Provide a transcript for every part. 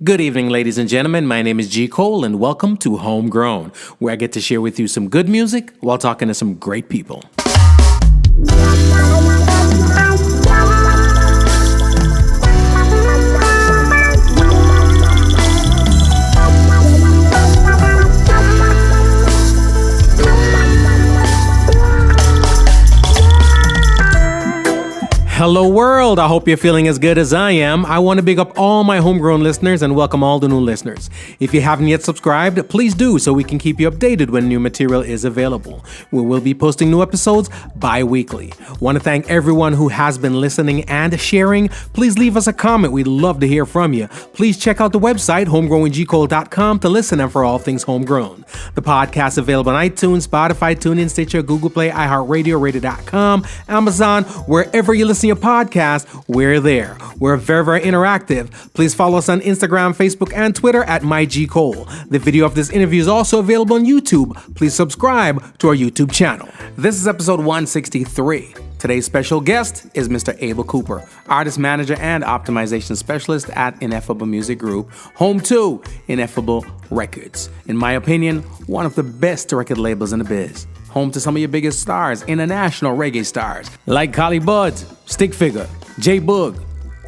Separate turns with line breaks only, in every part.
Good evening, ladies and gentlemen. My name is G. Cole, and welcome to Homegrown, where I get to share with you some good music while talking to some great people. Hello world, I hope you're feeling as good as I am. I want to big up all my homegrown listeners and welcome all the new listeners. If you haven't yet subscribed, please do so we can keep you updated when new material is available. We will be posting new episodes bi-weekly. Want to thank everyone who has been listening and sharing. Please leave us a comment, we'd love to hear from you. Please check out the website homegrowingcole.com to listen and for all things homegrown. The podcast is available on iTunes, Spotify, TuneIn, Stitcher, Google Play, iHeartRadio, Radio.com, Amazon, wherever you listen to your podcast, we're there. We're very, very interactive. Please follow us on Instagram, Facebook, and Twitter at MyGCole. The video of this interview is also available on YouTube. Please subscribe to our YouTube channel. This is episode 163. Today's special guest is Mr. Abel Cooper, artist manager and optimization specialist at Ineffable Music Group, home to Ineffable Records. In my opinion, one of the best record labels in the biz. Home to some of your biggest stars, international reggae stars, like Collie Buddz, Stick Figure, J Boog,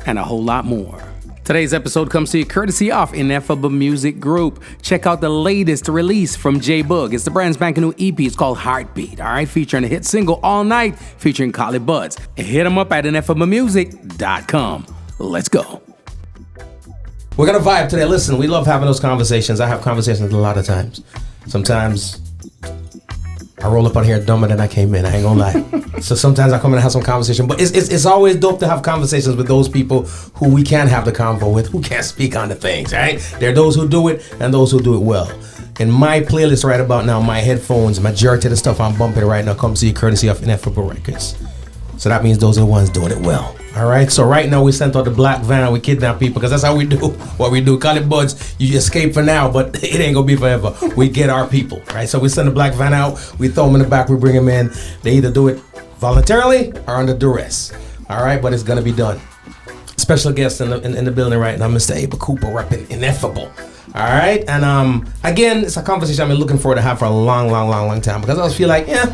and a whole lot more. Today's episode comes to you courtesy of Ineffable Music Group. Check out the latest release from J Boog. It's the brand spanking new EP. It's called Heartbeat, all right? Featuring a hit single, All Night, featuring Collie Buddz. Hit them up at ineffablemusic.com. Let's go. We're going to vibe today. Listen, we love having those conversations. I have conversations a lot of times. Sometimes I roll up on here dumber than I came in. I ain't gonna lie. So sometimes I come in and have some conversation, but it's always dope to have conversations with those people who we can have the convo with, who can't speak on the things, right? There are those who do it and those who do it well. In my playlist right about now, my headphones, majority of the stuff I'm bumping right now comes to you courtesy of Ineffable Records. So that means those are the ones doing it well. All right, so right now we sent out the black van, we kidnap people, because that's how we do what we do. Collie Buddz, you escape for now, but it ain't gonna be forever. We get our people, right? So we send the black van out, we throw them in the back, we bring them in. They either do it voluntarily or under duress. All right, but it's gonna be done. Special guest in the building right now, Mr. Abel Cooper, repping Ineffable. All right, and again, it's a conversation I've been looking forward to have for a long time, because I always feel like, I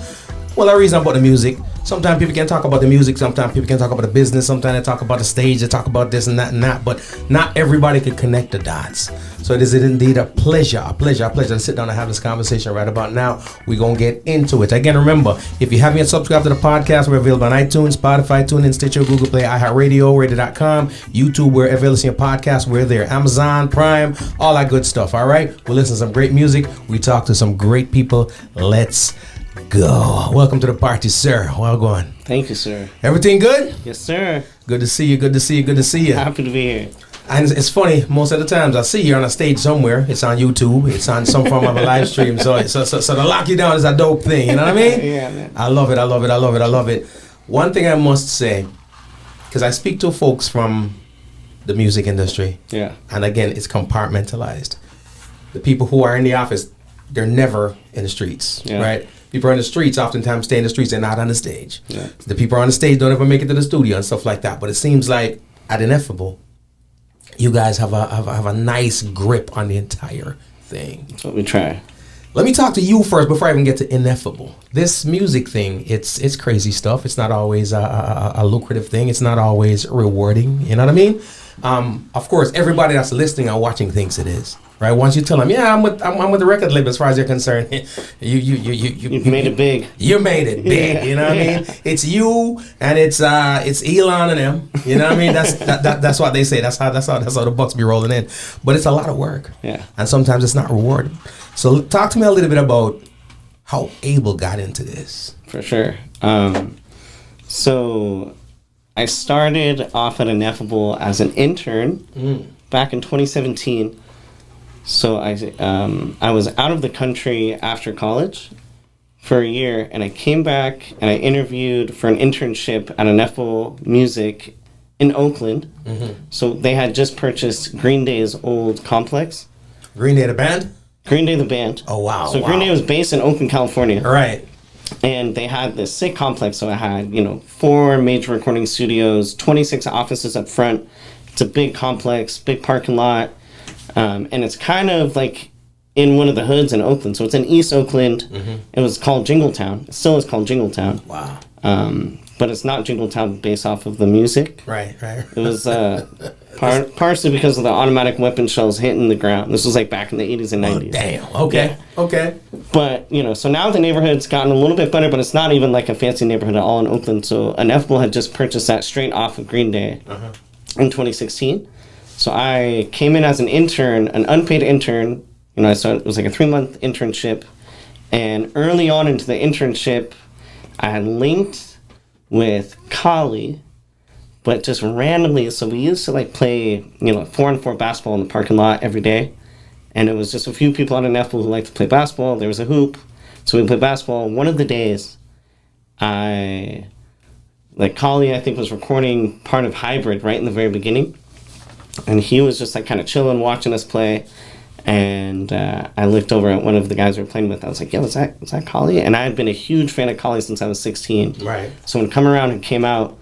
reason about the music. Sometimes people can talk about the music, sometimes people can talk about the business, sometimes they talk about the stage, they talk about this and that, but not everybody can connect the dots. So it is indeed a pleasure to sit down and have this conversation right about now. We're going to get into it. Again, remember, if you haven't yet subscribed to the podcast, we're available on iTunes, Spotify, TuneIn, Stitcher, Google Play, iHeartRadio, Radio.com, YouTube, wherever you listen to your podcast, we're there. Amazon, Prime, all that good stuff, all right? We'll listen to some great music. We talk to some great people. Let's go. Welcome to the party, sir. Well going.
Thank you, sir.
Everything good?
Yes, sir.
Good to see you.
Happy to be here.
And it's funny, most of the times I see you on a stage somewhere. It's on YouTube. It's on some form of a live stream. So to lock you down is a dope thing. You know what I mean?
Yeah, man.
I love it. One thing I must say, because I speak to folks from the music industry.
Yeah.
And again, it's compartmentalized. The people who are in the office, they're never in the streets, right? People are in the streets, oftentimes stay in the streets, they're not on the stage.
Yeah.
The people on the stage don't ever make it to the studio and stuff like that. But it seems like at Ineffable, you guys have a nice grip on the entire thing.
That's what we try.
Let me talk to you first before I even get to Ineffable. This music thing, it's crazy stuff. It's not always a lucrative thing. It's not always rewarding. You know what I mean? Of course, everybody that's listening and watching thinks it is. Right? Once you tell them, I'm with the record label as far as you're concerned,
You've made it big.
You made it big.
Yeah.
You know what I mean? It's you and it's Elon and them. You know what I mean? That's what they say. That's how the bucks be rolling in. But it's a lot of work.
Yeah.
And sometimes it's not rewarding. So talk to me a little bit about how Abel got into this.
For sure. So I started off at Ineffable as an intern back in 2017. So I was out of the country after college for a year, and I came back and I interviewed for an internship at Ineffable Music in Oakland. Mm-hmm. So they had just purchased Green Day's old complex.
Green Day the band?
Green Day the band.
Oh, wow.
So Green Day was based in Oakland, California.
All right.
And they had this sick complex. So I had, 4 major recording studios, 26 offices up front. It's a big complex, big parking lot. And it's kind of like in one of the hoods in Oakland. So it's in East Oakland. It was called Jingletown. It still is called Jingletown.
Wow.
But it's not Jingletown based off of the music.
Right.
It was partially because of the automatic weapon shells hitting the ground. This was like back in the 80s and 90s.
Oh, damn. Okay. Yeah. Okay.
But, so now the neighborhood's gotten a little bit better, but it's not even like a fancy neighborhood at all in Oakland. So Ineffable had just purchased that straight off of Green Day in 2016. So I came in as an intern, an unpaid intern. I started, it was like a 3-month internship. And early on into the internship, I had linked with Kali, but just randomly. So we used to like play, 4-on-4 basketball in the parking lot every day. And it was just a few people out in Ineffable who liked to play basketball. There was a hoop. So we played basketball. One of the days, Kali, I think, was recording part of Hybrid right in the very beginning. And he was just like kind of chilling, watching us play. And I looked over at one of the guys we were playing with. I was like, "Yo, is that Kali?" And I had been a huge fan of Kali since I was 16.
Right.
So when Come Around and came out,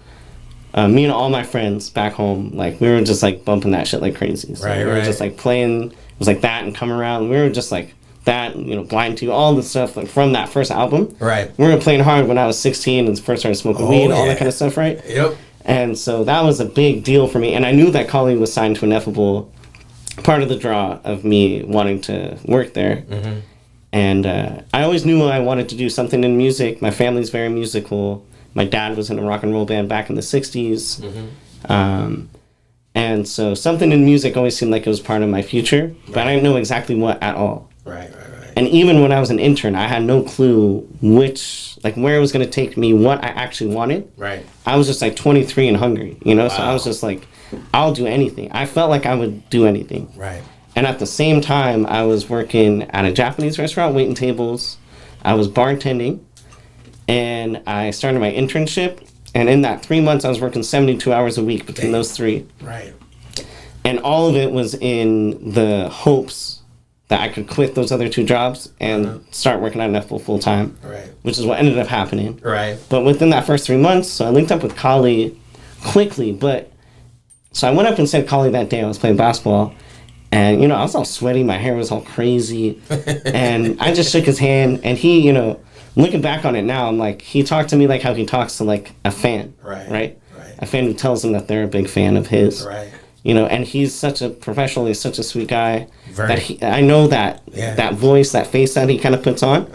me and all my friends back home, like we were just like bumping that shit like crazy. So we were just like playing. It was like that and Come Around. We were just like that, Blind to all the stuff like from that first album.
Right.
We were playing hard when I was 16 and first started smoking weed, all that kind of stuff, right?
Yep.
And so that was a big deal for me. And I knew that Kali was signed to Ineffable. Part of the draw of me wanting to work there. And I always knew I wanted to do something in music. My family's very musical. My dad was in a rock and roll band back in the 60s. And so something in music always seemed like it was part of my future, but I didn't know exactly what at all.
Right.
And even when I was an intern, I had no clue where it was going to take me, what I actually wanted.
Right.
I was just like 23 and hungry, Wow. So I was just like, I'll do anything. I felt like I would do anything.
Right.
And at the same time, I was working at a Japanese restaurant, waiting tables. I was bartending. And I started my internship. And in that 3 months, I was working 72 hours a week between those three.
Right.
And all of it was in the hopes that I could quit those other 2 jobs and start working at Ineffable full time.
Right.
Which is what ended up happening.
Right.
But within that first 3 months, so I linked up with Kali quickly, so I went up and said Kali that day. I was playing basketball, and I was all sweaty. My hair was all crazy, and I just shook his hand. And he, looking back on it now, I'm like, he talked to me like how he talks to like a fan, right? A fan who tells him that they're a big fan of his,
right?
And he's such a professional. He's such a sweet guy. I know that that voice, that face that he kind of puts on,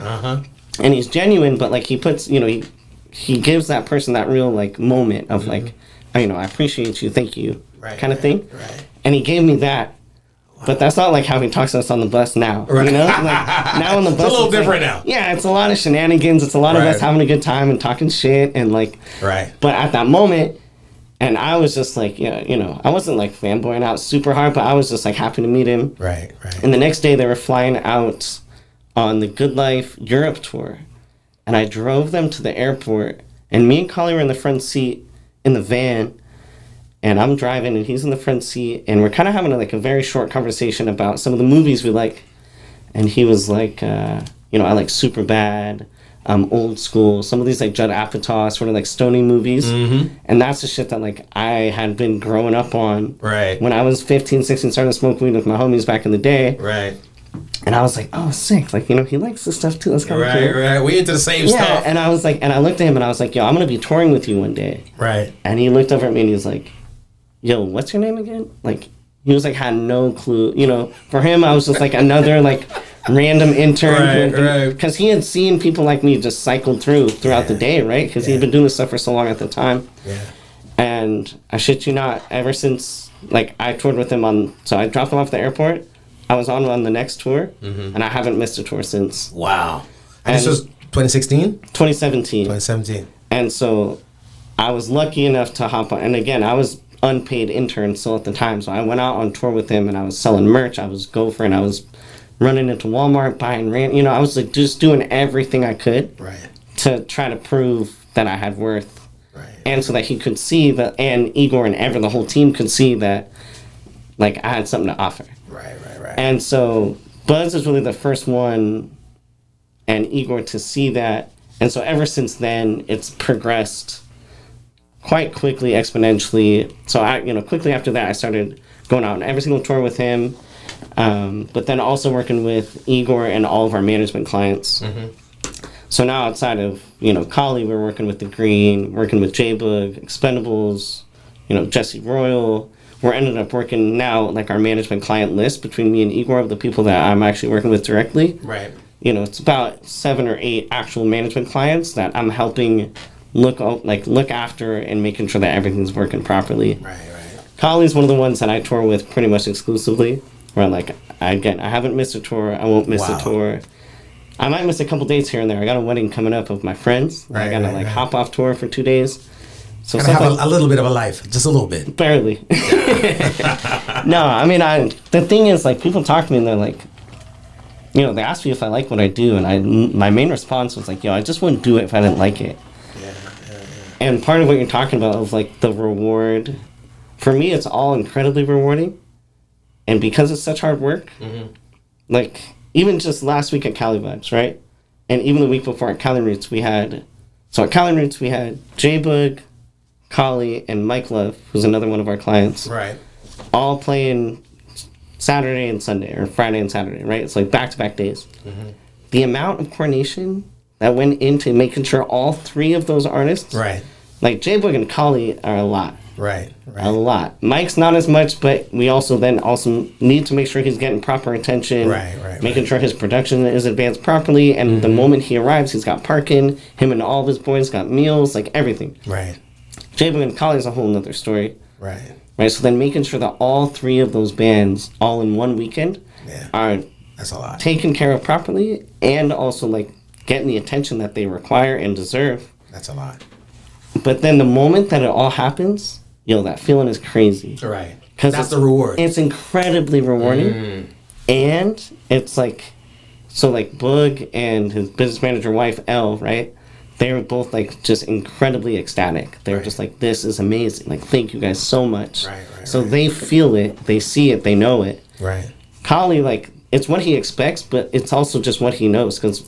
and he's genuine. But like he puts, he gives that person that real like moment of like. I appreciate you, thank you, kind of thing.
Right.
And he gave me that. But that's not like how he talks to us on the bus now. Right. Like now on the bus,
it's a little different now.
Yeah, it's a lot of shenanigans. It's a lot of us having a good time and talking shit and like.
Right.
But at that moment, and I was just like, I wasn't like fanboying out super hard, but I was just like happy to meet him.
Right.
And the next day they were flying out on the Good Life Europe tour, and I drove them to the airport, and me and Kali were in the front seat. In the van, and I'm driving and he's in the front seat, and we're kind of having a very short conversation about some of the movies we like. And he was like, I like Superbad, Old School, some of these like Judd Apatow sort of like stony movies. And that's the shit that like I had been growing up on when I was 15, 16, starting to smoke weed with my homies back in the day.
Right.
And I was like, oh, sick. Like, he likes this stuff too. That's kind of cool.
Right. We into the same stuff.
And I was like, and I looked at him and I was like, yo, I'm going to be touring with you one day.
Right.
And he looked over at me and he was like, yo, what's your name again? Like, he was like, had no clue. For him, I was just like another like random intern.
Right.
Because he had seen people like me just cycled throughout the day, right? Because he had been doing this stuff for so long at the time.
Yeah.
And I shit you not, ever since, like, I toured with him so I dropped him off at the airport. I was on the next tour, and I haven't missed a tour since.
Wow. And this was 2016?
2017.
2017.
And so I was lucky enough to hop on. And again, I was unpaid intern still at the time. So I went out on tour with him, and I was selling merch. I was gophering. I was running into Walmart, buying I was like just doing everything I could to try to prove that I had worth. Right. And so that he could see that, and Igor and the whole team could see that, like, I had something to offer.
Right.
And so Buzz is really the first one, and Igor to see that. And so ever since then, it's progressed quite quickly, exponentially. So quickly after that, I started going out on every single tour with him. But then also working with Igor and all of our management clients. So now outside of, Kali, we're working with The Green, working with J-Boog, Expendables, Jesse Royal. We're ended up working now, like, our management client list between me and Igor of the people that I'm actually working with directly.
Right.
It's about 7 or 8 actual management clients that I'm helping look after and making sure that everything's working properly.
Right.
Kali's one of the ones that I tour with pretty much exclusively. Where, like, I haven't missed a tour. I won't miss a tour. I might miss a couple dates here and there. I got a wedding coming up of my friends. I got to hop off tour for 2 days. So
gotta have a little bit of a life, just a little bit.
Barely. No, I mean, the thing is, like, people talk to me and they're like, they ask me if I like what I do, and my main response was like, I just wouldn't do it if I didn't like it. Yeah. And part of what you're talking about of, like, the reward, for me, it's all incredibly rewarding, and because it's such hard work, like, even just last week at Cali Vibes, right? And even the week before at Cali Roots, we had J-Boog, Kali, and Mike Love, who's another one of our clients.
Right.
All playing Saturday and Sunday, or Friday and Saturday, right? It's like back-to-back days. The amount of coordination that went into making sure all 3 of those artists, like J-Boog and Kali, are a lot.
Right.
A lot. Mike's not as much, but we also need to make sure he's getting proper attention. Making sure his production is advanced properly, and the moment he arrives, he's got parking. Him and all of his boys got meals, like everything.
Right.
J-Boog and Kali is a whole nother story.
Right.
So then making sure that all 3 of those bands, all in one weekend,
that's a lot.
Taken care of properly, and also, like, getting the attention that they require and deserve.
That's a lot.
But then the moment that it all happens, that feeling is crazy.
Right. Because that's the reward.
It's incredibly rewarding. And it's like, so, like, Boog and his business manager wife, Elle, right? They were both, like, just incredibly ecstatic. They were just like, this is amazing. Like, thank you guys so much. So they feel it. They see it. They know it.
Right.
Kali, like, it's what he expects, but it's also just what he knows. Because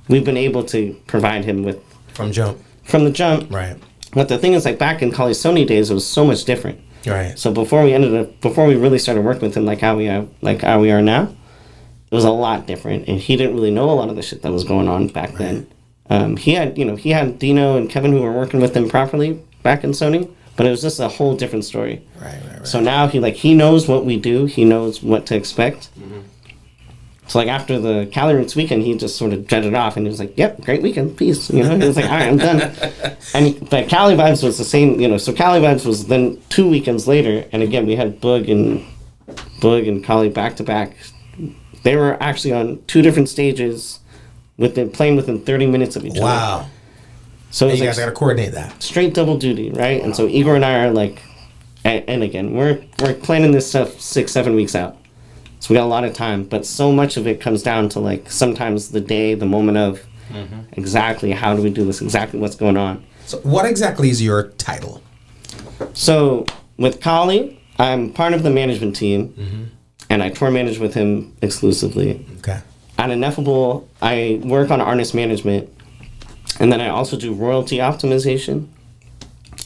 we've been able to provide him with...
From the jump. Right.
But the thing is, like, back in Kali's Sony days, it was so much different.
Right.
So before we really started working with him, like how we are now, it was a lot different. And he didn't really know a lot of the shit that was going on back then. He had Dino and Kevin who were working with him properly back in Sony, but it was just a whole different story.
Right.
So now he knows what we do. He knows what to expect. So, like, after the Cali Roots weekend, he just sort of jetted off, and he was like, yep, great weekend, peace, He was like, all right, I'm done. But Cali Vibes was the same, so Cali Vibes was then 2 weekends later, and again, we had Boog and Kali back-to-back. They were actually on 2 different stages, playing within 30 minutes of each other.
Wow.
So
you guys got to coordinate that.
Straight double duty, right? Wow. And so Igor and I are like, and again, we're planning this stuff 6-7 weeks out. So we got a lot of time, but so much of it comes down to, like, sometimes the day, the moment of exactly how do we do this, exactly what's going on.
So what exactly is your title?
So with Kali, I'm part of the management team, and I tour manage with him exclusively.
Okay.
At Ineffable, I work on artist management, and then I also do royalty optimization.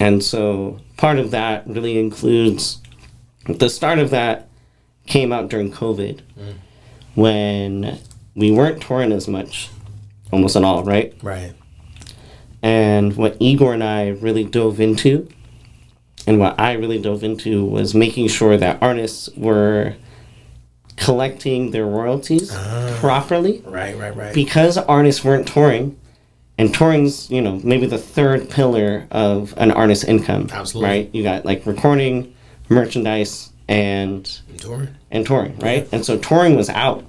And so part of that really includes, the start of that came out during COVID, when we weren't touring as much, almost at all, right?
Right.
And what Igor and I really dove into, and what I really dove into, was making sure that artists were collecting their royalties properly.
Right.
Because artists weren't touring, and touring's, maybe the 3rd pillar of an artist's income.
Absolutely.
Right? You got, like, recording, merchandise, and touring, right? And so touring was out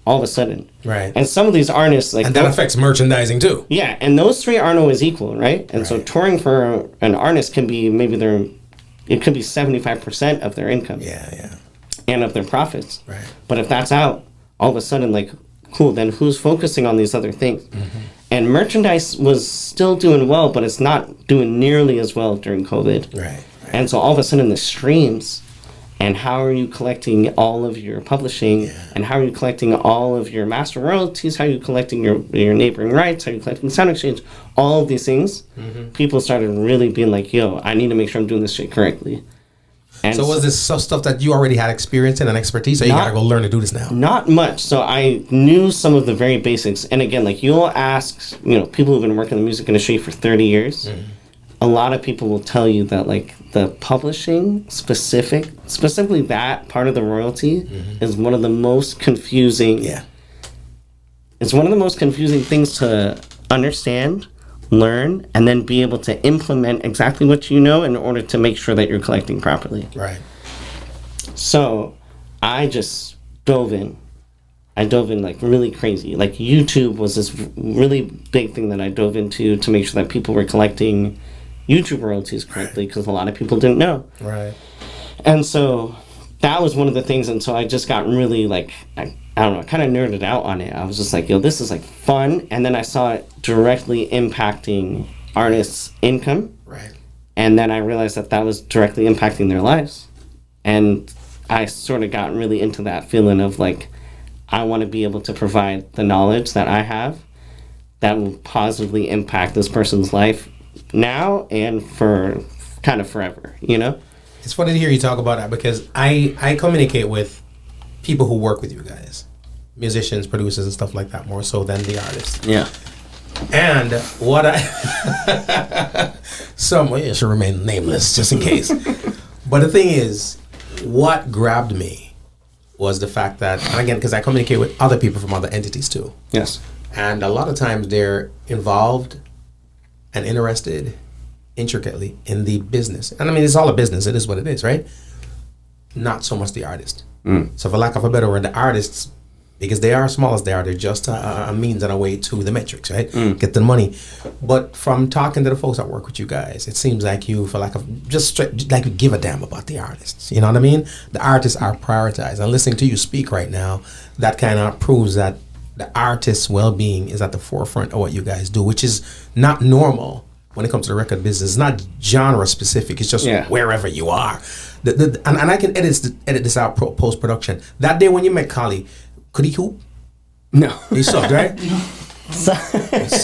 all of a sudden.
Right.
And some of these artists, like...
And that affects merchandising, too.
Yeah, and those 3 aren't always equal, right? And so touring for an artist can be it could be 75% of their income.
Yeah.
And of their profits.
Right.
But if that's out, all of a sudden, like, cool, then who's focusing on these other things? And merchandise was still doing well, but it's not doing nearly as well during COVID.
Right.
And so all of a sudden the streams, and how are you collecting all of your publishing, and how are you collecting all of your master royalties, how are you collecting your neighboring rights, how are you collecting sound exchange, all of these things, people started really being like, yo, I need to make sure I'm doing this shit correctly. And
so was this stuff that you already had experience in and expertise, so you gotta go learn to do this now?
Not much. So I knew some of the very basics. And again, like you'll ask, people who've been working in the music industry for 30 years, a lot of people will tell you that like the publishing specifically that part of the royalty is one of the most confusing.
Yeah.
It's one of the most confusing things to understand, learn, and then be able to implement exactly what you know in order to make sure that you're collecting properly.
Right.
So I just dove in. I dove in like really crazy. Like YouTube was this really big thing that I dove into to make sure that people were collecting YouTube royalties correctly, because a lot of people didn't know.
Right.
And so that was one of the things. And so I just got really like, I don't know, I kind of nerded out on it. I was just like, yo, this is like fun. And then I saw it directly impacting artists' income.
Right.
And then I realized that that was directly impacting their lives. And I sort of got really into that feeling of like, I want to be able to provide the knowledge that I have that will positively impact this person's life now and for kind of forever,
It's funny to hear you talk about that, because I communicate with people who work with you guys, musicians, producers, and stuff like that, more so than the artists.
Yeah.
And what it should remain nameless just in case. But the thing is, what grabbed me was the fact that, and again, because I communicate with other people from other entities too.
Yes.
And a lot of times they're involved and interested intricately in the business. And I mean, it's all a business. It is what it is, right? Not so much the artist. So for lack of a better word, the artists, because they are small as they are, they're just a means and a way to the metrics, right? Get the money. But from talking to the folks that work with you guys, it seems like you, for lack of, just like you give a damn about the artists. You know what I mean? The artists are prioritized. And listening to you speak right now, that kind of proves that the artist's well-being is at the forefront of what you guys do, which is not normal when it comes to the record business. It's not genre specific. It's just wherever you are. And I can edit this out post-production. That day when you met Kali, could he hoop?
No.
He sucked, right?
So,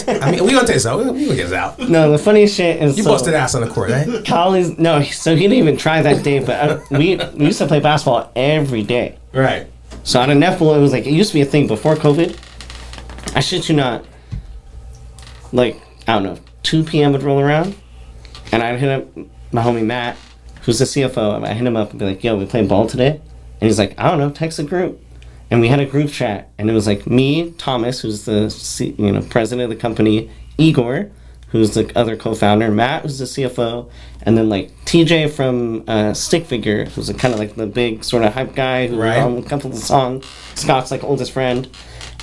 I mean, we gonna take this out. We gonna get this out.
No, the funny shit is
You busted ass on the court, right?
Kali's, no, so he didn't even try that day, but we used to play basketball every day.
Right.
So at Ineffable, it was like, it used to be a thing before COVID. I shit you not, like, I don't know, 2 p.m. would roll around, and I'd hit up my homie Matt, who's the CFO. I hit him up and be like, yo, we playing ball today? And he's like, I don't know, text the group. And we had a group chat, and it was like me, Thomas, who's the president of the company, Igor, who's the other co-founder, Matt, who's the CFO, and then like TJ from Stick Figure, who's kind of like the big sort of hype guy who on a couple of the songs, Scott's like oldest friend,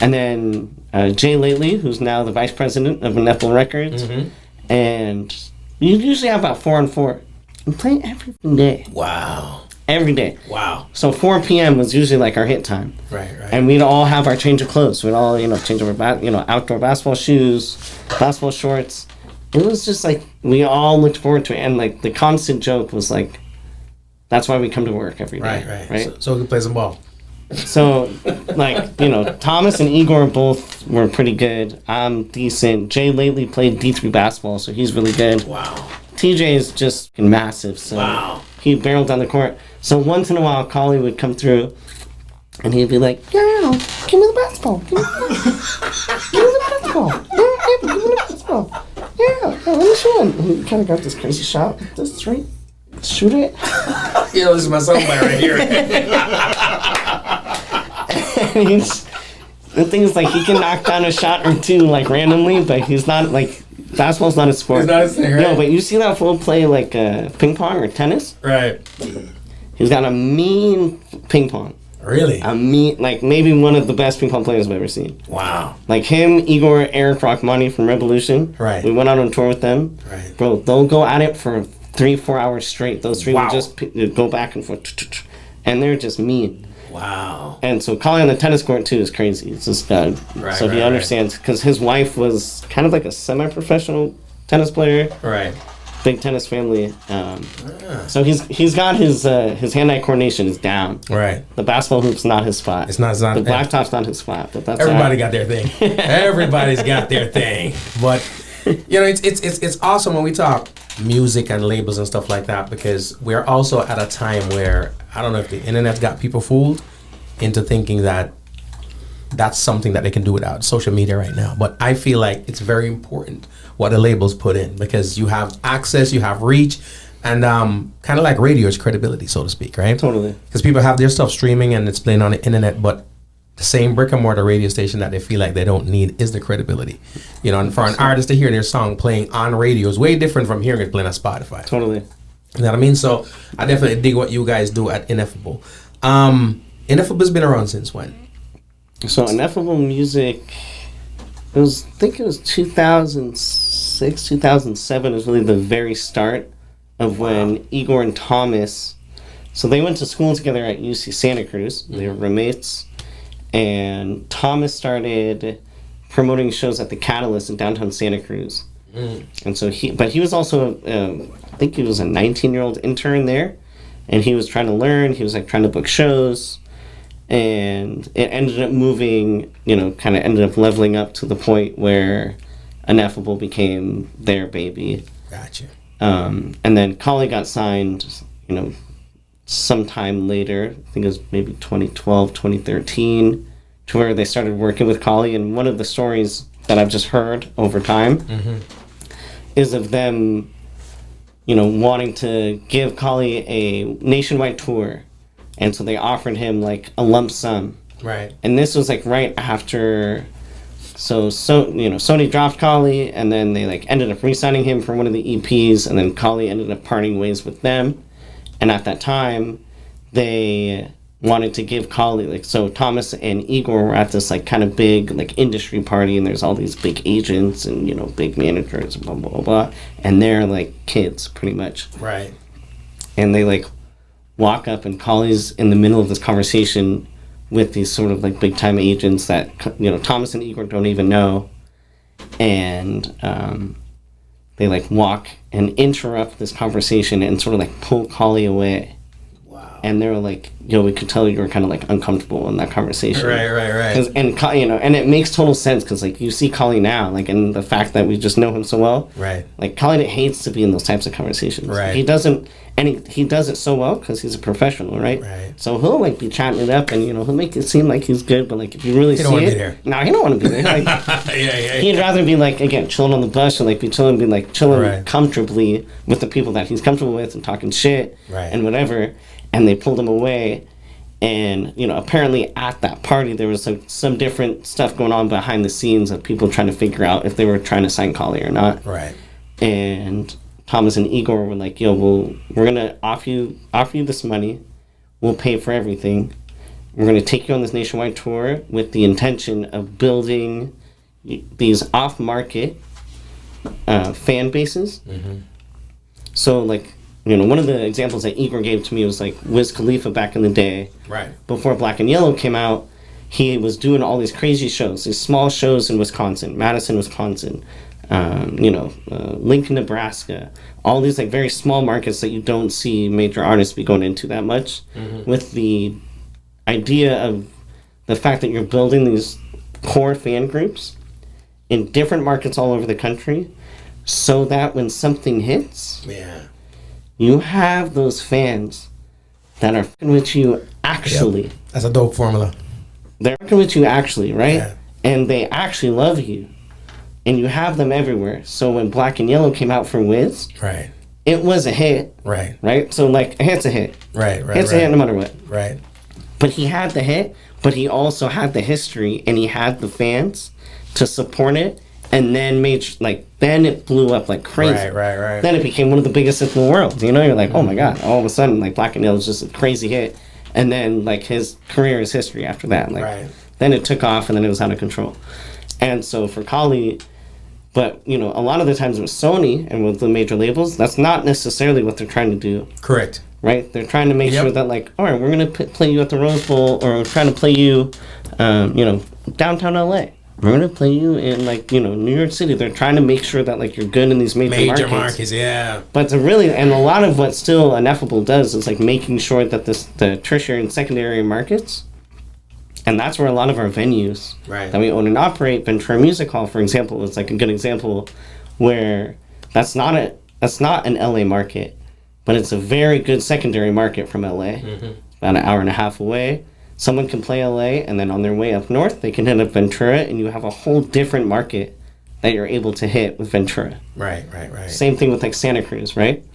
and then Jay Lately, who's now the vice president of Ineffable Records, and you usually have about 4 and 4. I'm playing every day.
Wow.
Every day.
Wow.
So 4 p.m. was usually like our hit time.
Right.
And we'd all have our change of clothes. We'd all, change over, outdoor basketball shoes, basketball shorts. It was just like, we all looked forward to it. And like the constant joke was like, that's why we come to work every day. Right.
So we can play some ball.
So, like, Thomas and Igor both were pretty good. I'm decent. Jay lately played D3 basketball, so he's really good.
Wow.
TJ is just massive, so he barreled down the court. So once in a while, Kali would come through, and he'd be like, "Yo, give me the basketball. Give me the basketball. Give me the basketball. Yeah, let me shoot one." And he kind of got this crazy shot. This right, shoot it.
This is my song right here.
And the thing is, like, he can knock down a shot or two, like, randomly, but he's not, like, basketball's not his sport.
It's not his thing, right?
No, but you see that fool play, like, ping pong or tennis?
Right.
He's got a mean ping pong.
Really?
A mean, like, maybe one of the best ping pong players I've ever seen.
Wow.
Like him, Igor, Eric Rachmani from Revolution.
Right.
We went out on tour with them.
Right.
Bro, they'll go at it for 3-4 hours straight. Those three will just go back and forth. And they're just mean.
Wow.
And so Kali on the tennis court too is crazy. It's just so he understands, because his wife was kind of like a semi-professional tennis player.
Right.
Big tennis family. So he's got his hand-eye coordination is down.
Right.
The basketball hoop's not his spot.
It's not.
The blacktop's not his spot. But that's
everybody got their thing. Everybody's got their thing. But it's awesome when we talk. music and labels and stuff like that, because we're also at a time where I don't know if the internet got people fooled into thinking that that's something that they can do without social media right now. But I feel like it's very important what the labels put in, because you have access, you have reach, and kind of like radio is credibility, so to speak, right?
Totally.
Because people have their stuff streaming and it's playing on the internet, but the same brick and mortar radio station that they feel like they don't need is the credibility. You know, and for an artist to hear their song playing on radio is way different from hearing it playing on Spotify.
Totally.
You know what I mean? So I definitely dig what you guys do at Ineffable. Ineffable's been around since when?
So Ineffable Music, I think it was 2006, 2007 is really the very start of when Igor and Thomas, so they went to school together at UC Santa Cruz. They were roommates. And Thomas started promoting shows at the Catalyst in downtown Santa Cruz. And so he was also, I think he was a 19-year-old intern there. And he was trying to learn. He was like trying to book shows. And it ended up moving, kind of ended up leveling up to the point where Ineffable became their baby.
Gotcha.
And then Kali got signed, sometime later. I think it was maybe 2012, 2013, to where they started working with Kali. And one of the stories that I've just heard over time is of them, wanting to give Kali a nationwide tour. And so they offered him like a lump sum.
Right.
And this was like right after, Sony dropped Kali, and then they like ended up re-signing him for one of the EPs, and then Kali ended up parting ways with them. And at that time, they wanted to give Kali, so Thomas and Igor were at this like kind of big like industry party, and there's all these big agents and big managers and blah blah blah, and they're like kids pretty much.
Right.
And they like walk up, and Kali's in the middle of this conversation with these sort of like big time agents that Thomas and Igor don't even know, and they like walk and interrupt this conversation and sort of like pull Kali away.
Wow.
And they were like, we could tell you were kind of like uncomfortable in that conversation.
Right.
And it makes total sense, because like you see Kali now, like, and the fact that we just know him so well.
Right.
Like Kali hates to be in those types of conversations.
Right.
He doesn't, and he does it so well because he's a professional, right?
Right.
So he'll like be chatting it up, and he'll make it seem like he's good, but like if you really see
don't want to
it,
be there.
no, he don't want to be there. Like,
yeah.
he'd rather be like, again, chilling on the bus, or like be chilling
Right.
comfortably with the people that he's comfortable with and talking shit
Right.
and whatever. And they pulled him away, and apparently at that party there was like some different stuff going on behind the scenes of people trying to figure out if they were trying to sign Kali or not.
Right.
And Thomas and Igor were like, we're gonna offer you this money, we'll pay for everything, we're gonna take you on this nationwide tour with the intention of building these off-market fan bases. So like, one of the examples that Igor gave to me was like Wiz Khalifa back in the day.
Right.
Before Black and Yellow came out, he was doing all these crazy shows, these small shows in Wisconsin, Madison, Wisconsin, Lincoln, Nebraska, all these like very small markets that you don't see major artists be going into that much, with the idea of the fact that you're building these core fan groups in different markets all over the country, so that when something hits, you have those fans that are fucking with you actually.
Yep. That's a dope formula.
They're fucking with you actually, right?
Yeah.
And they actually love you. And you have them everywhere. So when Black and Yellow came out for Wiz,
Right.
it was a hit.
Right.
Right? So like, a hit's a hit.
Right.
Hit's a hit no matter what.
Right.
But he had the hit, but he also had the history, and he had the fans to support it, and then then it blew up like crazy.
Right.
Then it became one of the biggest hits in the world. You're like, oh my god! All of a sudden, like Black and Yellow is just a crazy hit, and then like his career is history after that. Like, then it took off, and then it was out of control. And so for Kali, but a lot of the times with Sony and with the major labels, that's not necessarily what they're trying to do.
Correct.
Right? They're trying to make sure that like, all right, we're gonna play you at the Rose Bowl, or we're trying to play you, downtown LA. We're gonna play you in like New York City. They're trying to make sure that like you're good in these major markets.
Yeah.
But to really, and a lot of what still Ineffable does is like making sure that the tertiary and secondary markets, and that's where a lot of our venues that we own and operate. Ventura Music Hall, for example, is like a good example where that's not that's not an LA market, but it's a very good secondary market from LA. About an hour and a half away. Someone can play LA, and then on their way up north, they can hit up Ventura, and you have a whole different market that you're able to hit with Ventura.
Right.
Same thing with like Santa Cruz, right?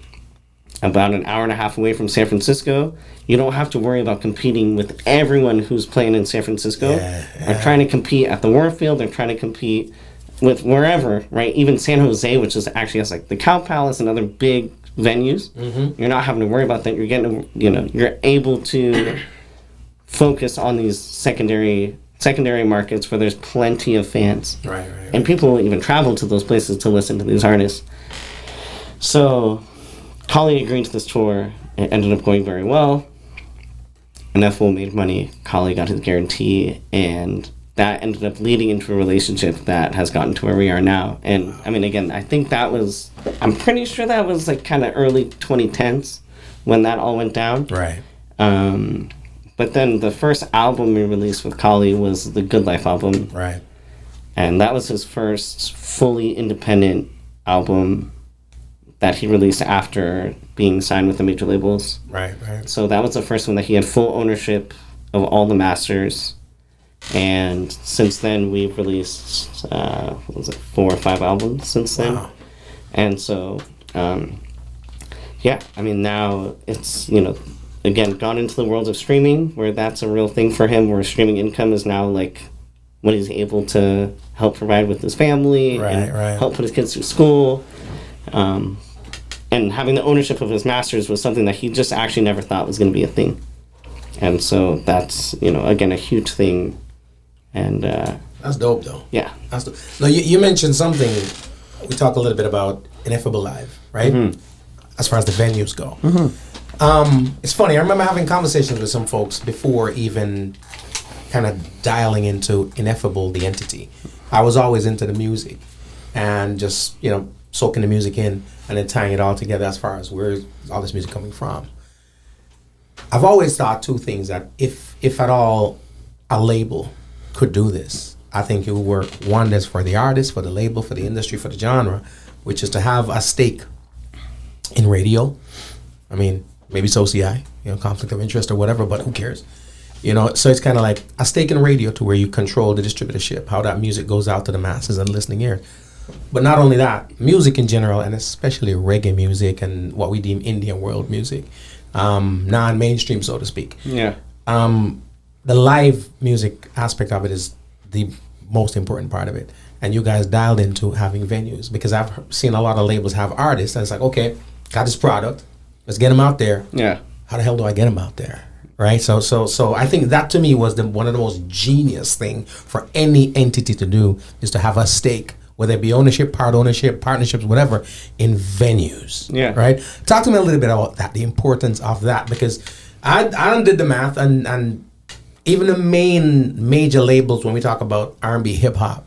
About an hour and a half away from San Francisco, you don't have to worry about competing with everyone who's playing in San Francisco. They're trying to compete at the Warfield, they're trying to compete with wherever, right? Even San Jose, which is actually has like the Cow Palace and other big venues. You're not having to worry about that. You're getting, you're able to focus on these secondary markets where there's plenty of fans.
Right.
And people will even travel to those places to listen to these artists. So Kali agreed to this tour. It ended up going very well. Ineffable made money. Kali got his guarantee, and that ended up leading into a relationship that has gotten to where we are now. And I mean, again, I'm pretty sure that was like kind of early 2010s when that all went down.
Right.
But then the first album we released with Kali was the Good Life album.
Right.
And that was his first fully independent album that he released after being signed with the major labels.
Right.
So that was the first one that he had full ownership of all the masters. And since then, we've released, 4 or 5 albums since then.
Wow.
And so, now it's, again, gone into the world of streaming, where that's a real thing for him, where streaming income is now, like, what he's able to help provide with his family,
right.
help put his kids through school. And having the ownership of his masters was something that he just actually never thought was going to be a thing. And so that's, again, a huge thing. And
that's dope, though.
Yeah.
That's dope. Now, you mentioned something. We talk a little bit about Ineffable Live, right? As far as the venues go. It's funny. I remember having conversations with some folks before even kind of dialing into Ineffable, the entity. I was always into the music and just, soaking the music in and then tying it all together as far as where all this music coming from. I've always thought two things, that if at all a label could do this, I think it would work wonders for the artist, for the label, for the industry, for the genre, which is to have a stake in radio. I mean, maybe it's OCI, conflict of interest or whatever, but who cares? So it's kind of like a stake in radio, to where you control the distributorship, how that music goes out to the masses and listening ears. But not only that, music in general, and especially reggae music and what we deem Indian world music, non-mainstream, so to speak.
Yeah.
The live music aspect of it is the most important part of it. And you guys dialed into having venues, because I've seen a lot of labels have artists, and it's like, okay, got this product, let's get them out there.
Yeah.
How the hell do I get them out there? Right? So I think that to me was one of the most genius thing for any entity to do, is to have a stake, whether it be ownership, part ownership, partnerships, whatever, in venues.
Yeah.
Right? Talk to me a little bit about that, the importance of that, because I did the math, and even the major labels, when we talk about R&B, hip hop,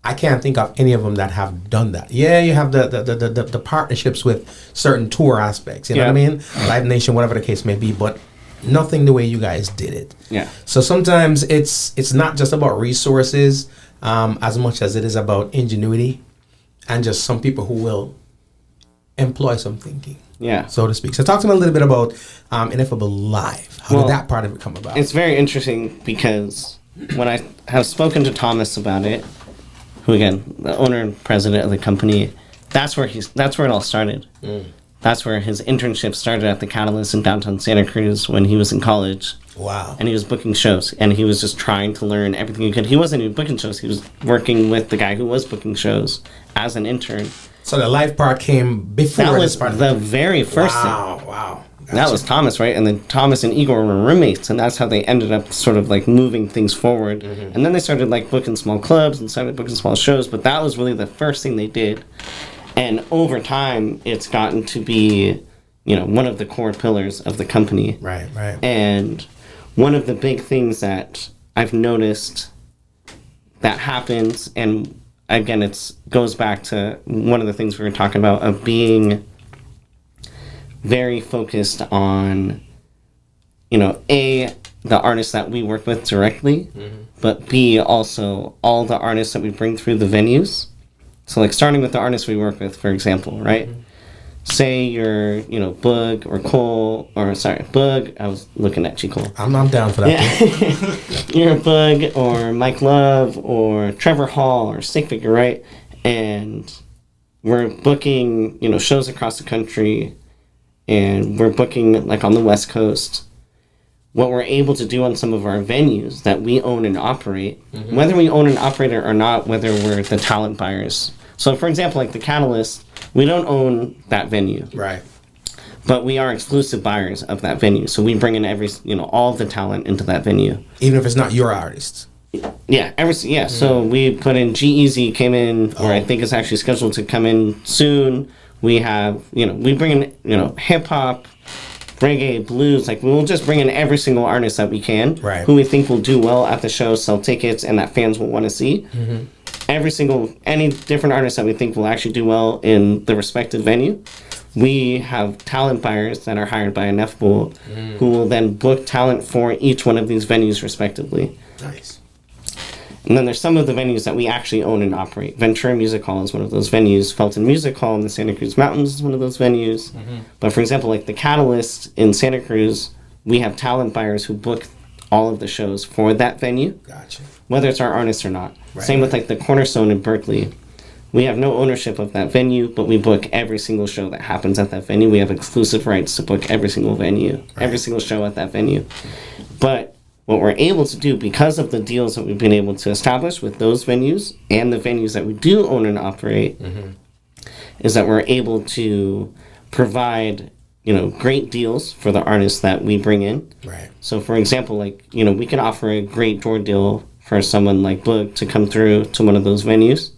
I can't think of any of them that have done that. Yeah, you have the partnerships with certain tour aspects, you know what I mean? Live Nation, whatever the case may be, but nothing the way you guys did it.
Yeah.
So sometimes it's not just about resources as much as it is about ingenuity, and just some people who will employ some thinking.
Yeah.
So to speak. So talk to me a little bit about Ineffable Live. How did that part of it come about?
It's very interesting, because when I have spoken to Thomas about it, who again, the owner and president of the company, that's where it all started. That's where his internship started, at the Catalyst in downtown Santa Cruz when he was in college.
Wow.
And he was booking shows, and he was just trying to learn everything he could. He wasn't even booking shows. He was working with the guy who was booking shows as an intern.
So the live part came before
That was
this part.
the very first thing.
Wow. Gotcha.
That was Thomas, right? And then Thomas and Igor were roommates, and that's how they ended up sort of like moving things forward. And then they started like booking small clubs and started booking small shows, but that was really the first thing they did. And over time, it's gotten to be, one of the core pillars of the company.
Right.
And one of the big things that I've noticed that happens, and again, it goes back to one of the things we were talking about, of being very focused on, A, the artists that we work with directly, but B, also all the artists that we bring through the venues. So, like, starting with the artists we work with, for example, right? say you're, Boog or Cole, or sorry, Boog, I was looking at you, Cole.
I'm down for that.
Yeah. You're a Boog or Mike Love or Trevor Hall or Stick Figure, right? And we're booking, shows across the country, and we're booking like on the West Coast. What we're able to do on some of our venues that we own and operate, whether we own and operate it or not, whether we're the talent buyers. So, for example, like the Catalyst, we don't own that venue.
Right.
But we are exclusive buyers of that venue. So we bring in all of the talent into that venue.
Even if it's not your artists.
Yeah, So we put in G-Eazy came in, or I think it's actually scheduled to come in soon. We have, we bring in, hip-hop, reggae, blues, like we'll just bring in every single artist that we can,
right,
who we think will do well at the show, sell tickets, and that fans will want to see. Any different artist that we think will actually do well in the respective venue. We have talent buyers that are hired by Ineffable, who will then book talent for each one of these venues respectively.
Nice.
And then there's some of the venues that we actually own and operate. Ventura Music Hall is one of those venues. Felton Music Hall in the Santa Cruz Mountains is one of those venues. But for example, like the Catalyst in Santa Cruz, we have talent buyers who book all of the shows for that venue.
Gotcha.
Whether it's our artists or not.
Right.
Same with like the Cornerstone in Berkeley. We have no ownership of that venue, but we book every single show that happens at that venue. We have exclusive rights to book every single venue, every single show at that venue. But what we're able to do, because of the deals that we've been able to establish with those venues and the venues that we do own and operate, is that we're able to provide, great deals for the artists that we bring in.
Right.
So, for example, like, we can offer a great door deal for someone like Boog to come through to one of those venues.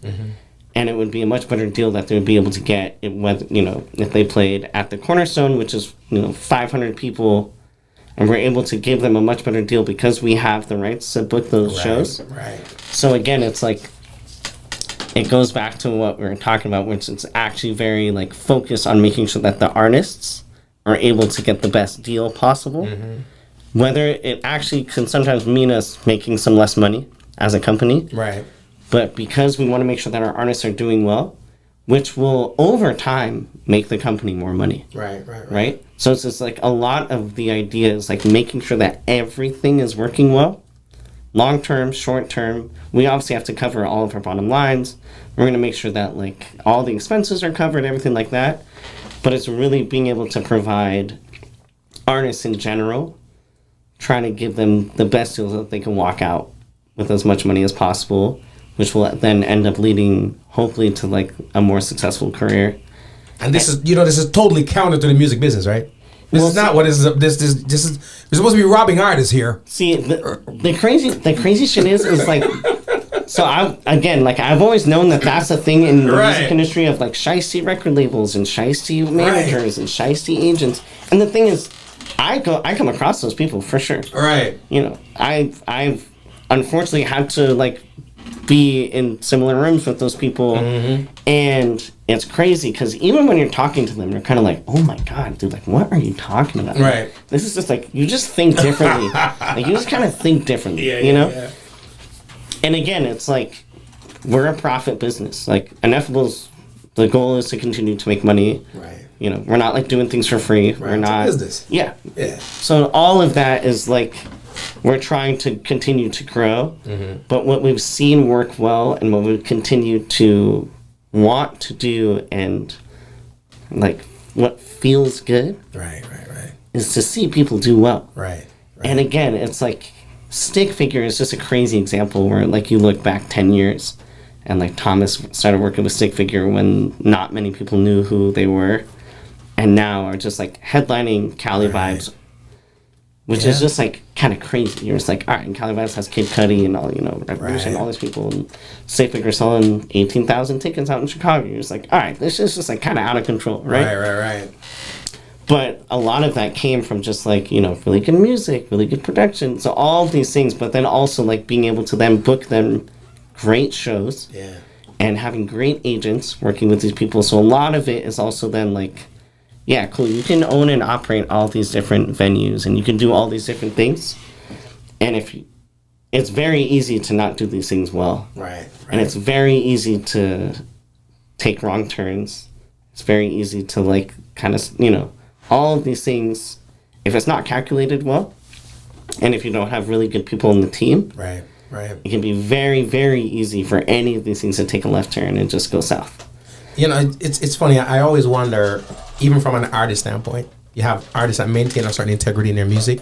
And it would be a much better deal that they would be able to get if they played at the Cornerstone, which is, 500 people. And we're able to give them a much better deal because we have the rights to book those shows.
Right.
So again, it's like, it goes back to what we were talking about, which it's actually very like focused on making sure that the artists are able to get the best deal possible. Whether it actually can sometimes mean us making some less money as a company.
Right.
But because we want to make sure that our artists are doing well, which will over time make the company more money. Right? So it's just like a lot of the ideas, like making sure that everything is working well, long term, short term. We obviously have to cover all of our bottom lines. We're going to make sure that like all the expenses are covered, everything like that. But it's really being able to provide artists in general, trying to give them the best deals that they can walk out with as much money as possible, which will then end up leading hopefully to like a more successful career.
And this is totally counter to the music business, right? This is not what is this is we're supposed to be robbing artists here.
See, the crazy shit is like, so I've always known that that's a thing in the music industry of like shiesty record labels and shiesty managers and shiesty agents. And the thing is, I come across those people for sure.
Right.
I've unfortunately had to like be in similar rooms with those people, and it's crazy because even when you're talking to them, you're kind of like, oh my god, dude, like what are you talking about?
Right.
This is just like, you just think differently. Like you just kind of think differently, you know? Yeah. And again, it's like, we're a profit business. Like Ineffable's, the goal is to continue to make money.
Right.
We're not like doing things for free.
Right.
We're not.
It's a business.
Yeah.
Yeah.
So all of that is like, we're trying to continue to grow, but what we've seen work well and what we continue to want to do and like what feels good is to see people do well.
Right.
And again, it's like Stick Figure is just a crazy example where like you look back 10 years and like Thomas started working with Stick Figure when not many people knew who they were, and now are just like headlining Cali Vibes, which is just like kind of crazy. You're just like, all right, and Cali Vibes has Kid Cudi and all, Revolution, all these people, and Stick Figure selling 18,000 tickets out in Chicago. You're just like, all right, this is just like kind of out of control, right?
Right.
But a lot of that came from just like, really good music, really good production, so all of these things, but then also like being able to then book them great shows, and having great agents working with these people. So a lot of it is also then like, yeah, cool, you can own and operate all these different venues and you can do all these different things. And it's very easy to not do these things well.
Right.
And it's very easy to take wrong turns. It's very easy to like kind of, you know, all of these things, if it's not calculated well, and if you don't have really good people in the team,
Right.
it can be very, very easy for any of these things to take a left turn and just go south.
You know, it's funny. I always wonder, even from an artist standpoint, you have artists that maintain a certain integrity in their music.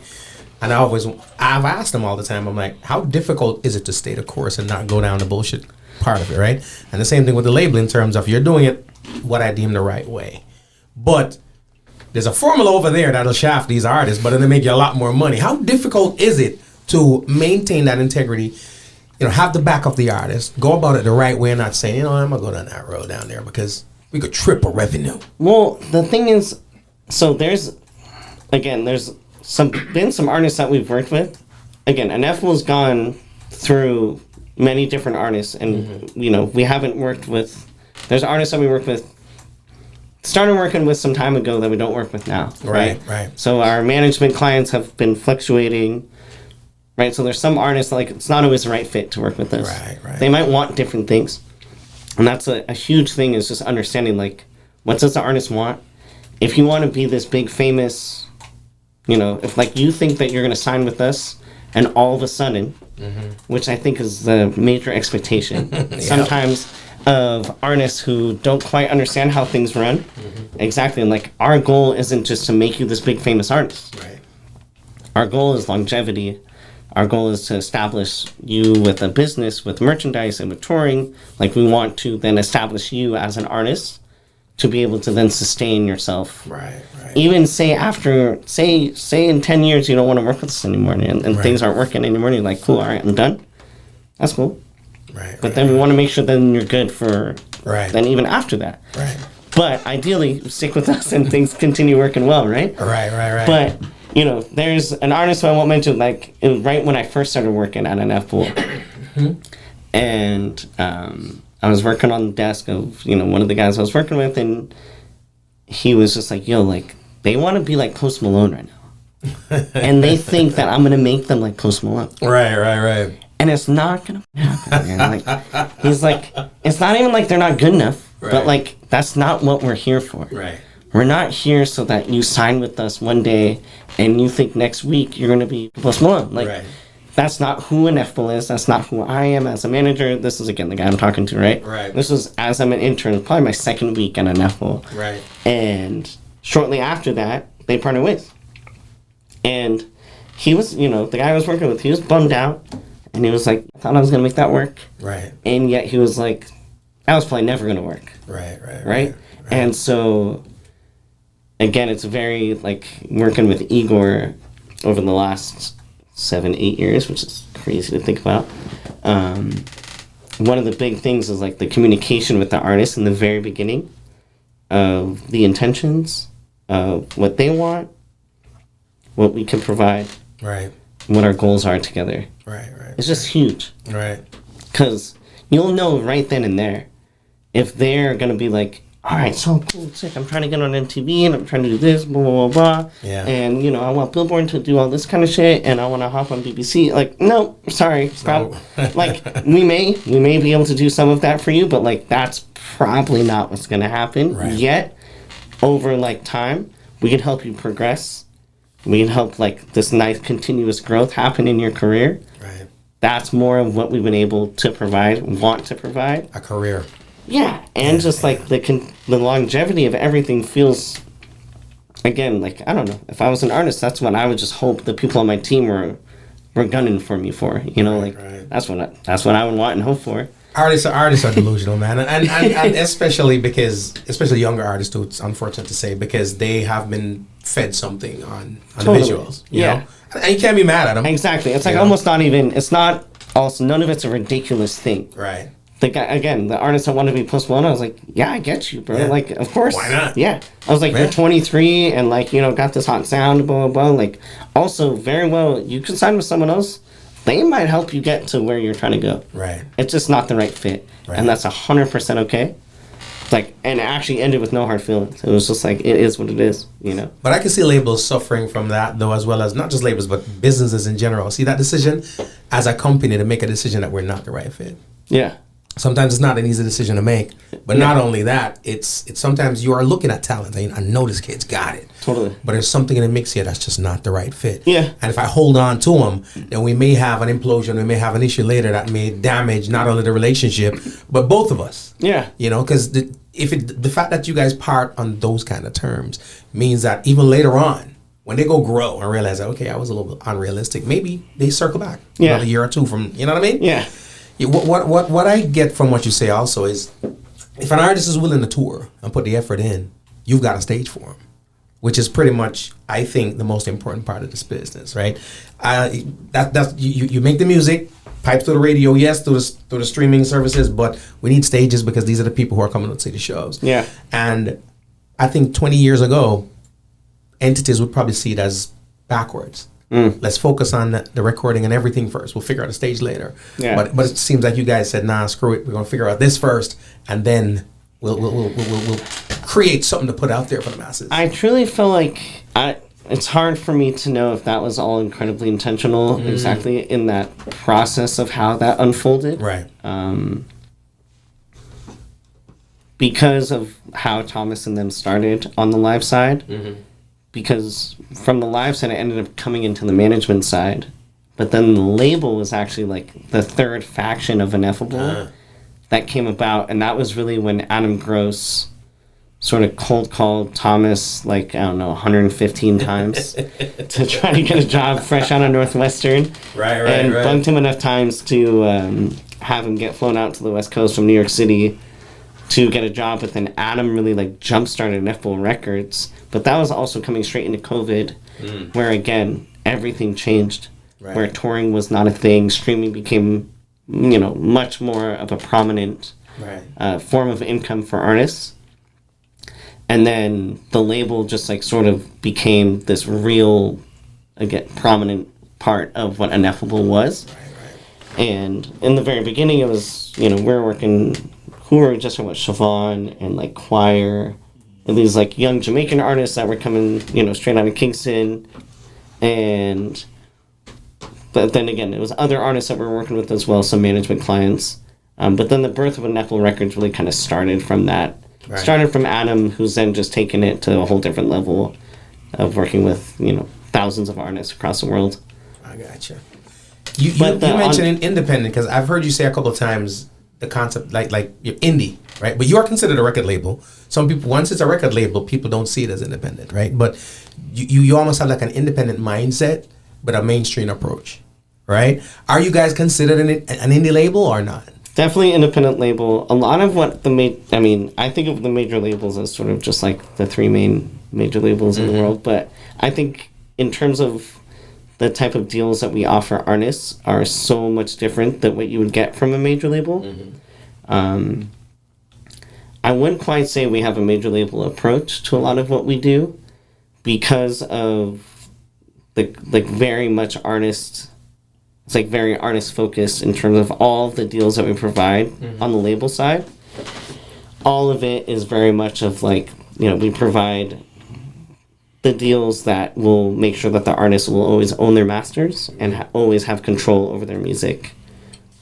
And I've asked them all the time, I'm like, how difficult is it to stay the course and not go down the bullshit part of it, right? And the same thing with the label in terms of you're doing it what I deem the right way. But there's a formula over there that'll shaft these artists, but it'll make you a lot more money. How difficult is it to maintain that integrity? You know, have the back of the artist, go about it the right way, and not saying, you know, I'm gonna go down that road down there because we could triple revenue.
Well, the thing is, so there's been some artists that we've worked with. Again, Ineffable's gone through many different artists, and you know, we haven't worked with. There's artists that we work with. Started working with some time ago that we don't work with now. Right. So our management clients have been fluctuating. Right, so there's some artists, like, it's not always the right fit to work with us.
Right.
They might want different things. And that's a huge thing, is just understanding, like, what does the artist want? If you want to be this big, famous, you know, if, like, you think that you're going to sign with us, and all of a sudden, which I think is the major expectation, sometimes of artists who don't quite understand how things run. Exactly, and, like, our goal isn't just to make you this big, famous artist.
Right.
Our goal is longevity. Our goal is to establish you with a business, with merchandise, and with touring. Like, we want to then establish you as an artist to be able to then sustain yourself.
Right.
Even say after, say in 10 years you don't want to work with us anymore, and things aren't working anymore, and you're like, cool, all right, I'm done. That's cool.
Right.
But then we want to make sure then you're good for, then even after that.
Right.
But ideally, stick with us and things continue working well, right?
Right.
But, you know, there's an artist who I won't mention, like, it was right when I first started working at Ineffable. And I was working on the desk of, you know, one of the guys I was working with, and he was just like, yo, like, they want to be like Post Malone right now. And they think that I'm going to make them like Post Malone.
Right.
And it's not going to happen, man. Like, he's like, it's not even like they're not good enough, but, like, that's not what we're here for.
Right.
We're not here so that you sign with us one day and you think next week you're going to be Post Malone. Like, that's not who Ineffable is. That's not who I am as a manager. This is, again, the guy I'm talking to, right? This was as I'm an intern, probably my second week at Ineffable. And shortly after that, they parted ways. And he was, you know, the guy I was working with, he was bummed out. And he was like, I thought I was going to make that work. And yet he was like, that was probably never going to work. Right? And so, again, it's very, like, working with Igor over the last 7-8 years, which is crazy to think about. One of the big things is, like, the communication with the artist in the very beginning of the intentions of what they want, what we can provide, what our goals are together. It's just huge. Because you'll know right then and there if they're going to be like, all right, so cool, sick, I'm trying to get on MTV, and I'm trying to do this, blah, blah, blah, blah. And, you know, I want Billboard to do all this kind of shit, and I want to hop on BBC. Like, no, sorry. Like, we may be able to do some of that for you, but, like, that's probably not what's going to happen. Yet, over, like, time, we can help you progress. We can help, like, this nice continuous growth happen in your career. That's more of what we've been able to provide, want to provide.
A career.
Yeah, and just like the longevity of everything feels, again, like, I don't know, if I was an artist, that's what I would just hope the people on my team were gunning for me for, you know, that's what I would want and hope for.
Artists are delusional, man, and especially younger artists too. It's unfortunate to say, because they have been fed something on the visuals, you know? And you can't be mad at them.
Exactly, it's like almost not even. It's not also, none of it's a ridiculous thing. The guy, again, the artist that wanted to be Post Malone, I was like, yeah, I get you, bro. Like, of course.
Why not?
Yeah. I was like, you're 23 and, like, you know, got this hot sound, blah, blah, blah. Like, also, very well, you can sign with someone else. They might help you get to where you're trying to go. It's just not the right fit. And that's 100% okay. Like, and it actually ended with no hard feelings. It was just like, it is what it is, you know?
But I can see labels suffering from that, though, as well as not just labels, but businesses in general. See that decision as a company to make a decision that we're not the right fit. sometimes it's not an easy decision to make. But not only that, it's sometimes you are looking at talent. I know this kid's got it.
Totally.
But there's something in the mix here that's just not the right fit.
Yeah.
And if I hold on to him, then we may have an implosion. We may have an issue later that may damage not only the relationship, but both of us.
Yeah.
You know, because the fact that you guys part on those kind of terms means that even later on, when they go grow and realize that, okay, I was a little bit unrealistic, maybe they circle back another year or two from, you know what I mean?
Yeah.
What I get from what you say also is, if an artist is willing to tour and put the effort in, you've got a stage for him, which is pretty much, I think, the most important part of this business, right? That's you make the music, pipes to the radio, yes, through the streaming services, but we need stages because these are the people who are coming to see the shows.
Yeah.
And I think 20 years ago, entities would probably see it as backwards. Let's focus on the recording and everything first. We'll figure out the stage later.
Yeah.
But it seems like you guys said, nah, screw it. We're gonna figure out this first, and then we'll create something to put out there for the masses.
I truly feel like it's hard for me to know if that was all incredibly intentional, exactly in that process of how that unfolded.
Right.
Because of how Thomas and them started on the live side. Because from the live side, I ended up coming into the management side. But then the label was actually like the third faction of Ineffable that came about. And that was really when Adam Gross sort of cold called Thomas, like, I don't know, 115 times to try to get a job fresh out of Northwestern. And bugged him enough times to have him get flown out to the West Coast from New York City to get a job. But then Adam really like jump-started Ineffable Records. But that was also coming straight into COVID, where, again, everything changed. Right. Where touring was not a thing. Streaming became, much more of a prominent form of income for artists. And then the label just, like, sort of became this real, again, prominent part of what Ineffable was. And in the very beginning, it was, we were working, who were just with Siobhan and, like, Choir, and these, like, young Jamaican artists that were coming, straight out of Kingston. But then again, it was other artists that we were working with as well, some management clients. But then the birth of Ineffable Records really kind of started from that. Right. Started from Adam, who's then just taken it to a whole different level of working with, thousands of artists across the world.
I gotcha. You mentioned independent, because I've heard you say a couple of times the concept, like you're indie, right? But you are considered a record label. Some people, once it's a record label, people don't see it as independent, right? But you almost have like an independent mindset, but a mainstream approach, right? Are you guys considered an indie label or not?
Definitely independent label. A lot of what I think of the major labels as sort of just like the three main major labels in the world. But I think in terms of the type of deals that we offer artists are so much different than what you would get from a major label. I wouldn't quite say we have a major label approach to a lot of what we do because of the very much artist. It's like very artist focused in terms of all of the deals that we provide on the label side. All of it is very much of like, we provide the deals that will make sure that the artist will always own their masters and always have control over their music.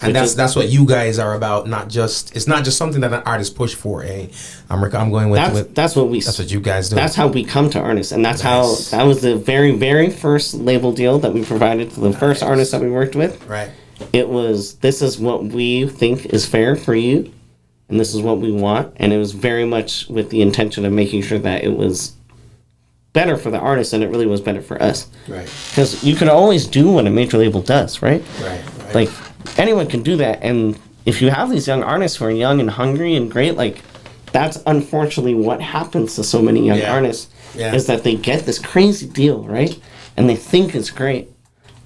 And that's what you guys are about. It's not just something that an artist push for. I'm going with.
That's what you guys do. That's how we come to artists, and that's how that was the very, very first label deal that we provided to the first artist that we worked with.
Right.
It was, this is what we think is fair for you, and this is what we want, and it was very much with the intention of making sure that it was better for the artist and it really was better for us.
Right.
Because you can always do what a major label does, right?
Right.
Like, anyone can do that, and if you have these young artists who are young and hungry and great, like, that's unfortunately what happens to so many young artists, is that they get this crazy deal, right? And they think it's great,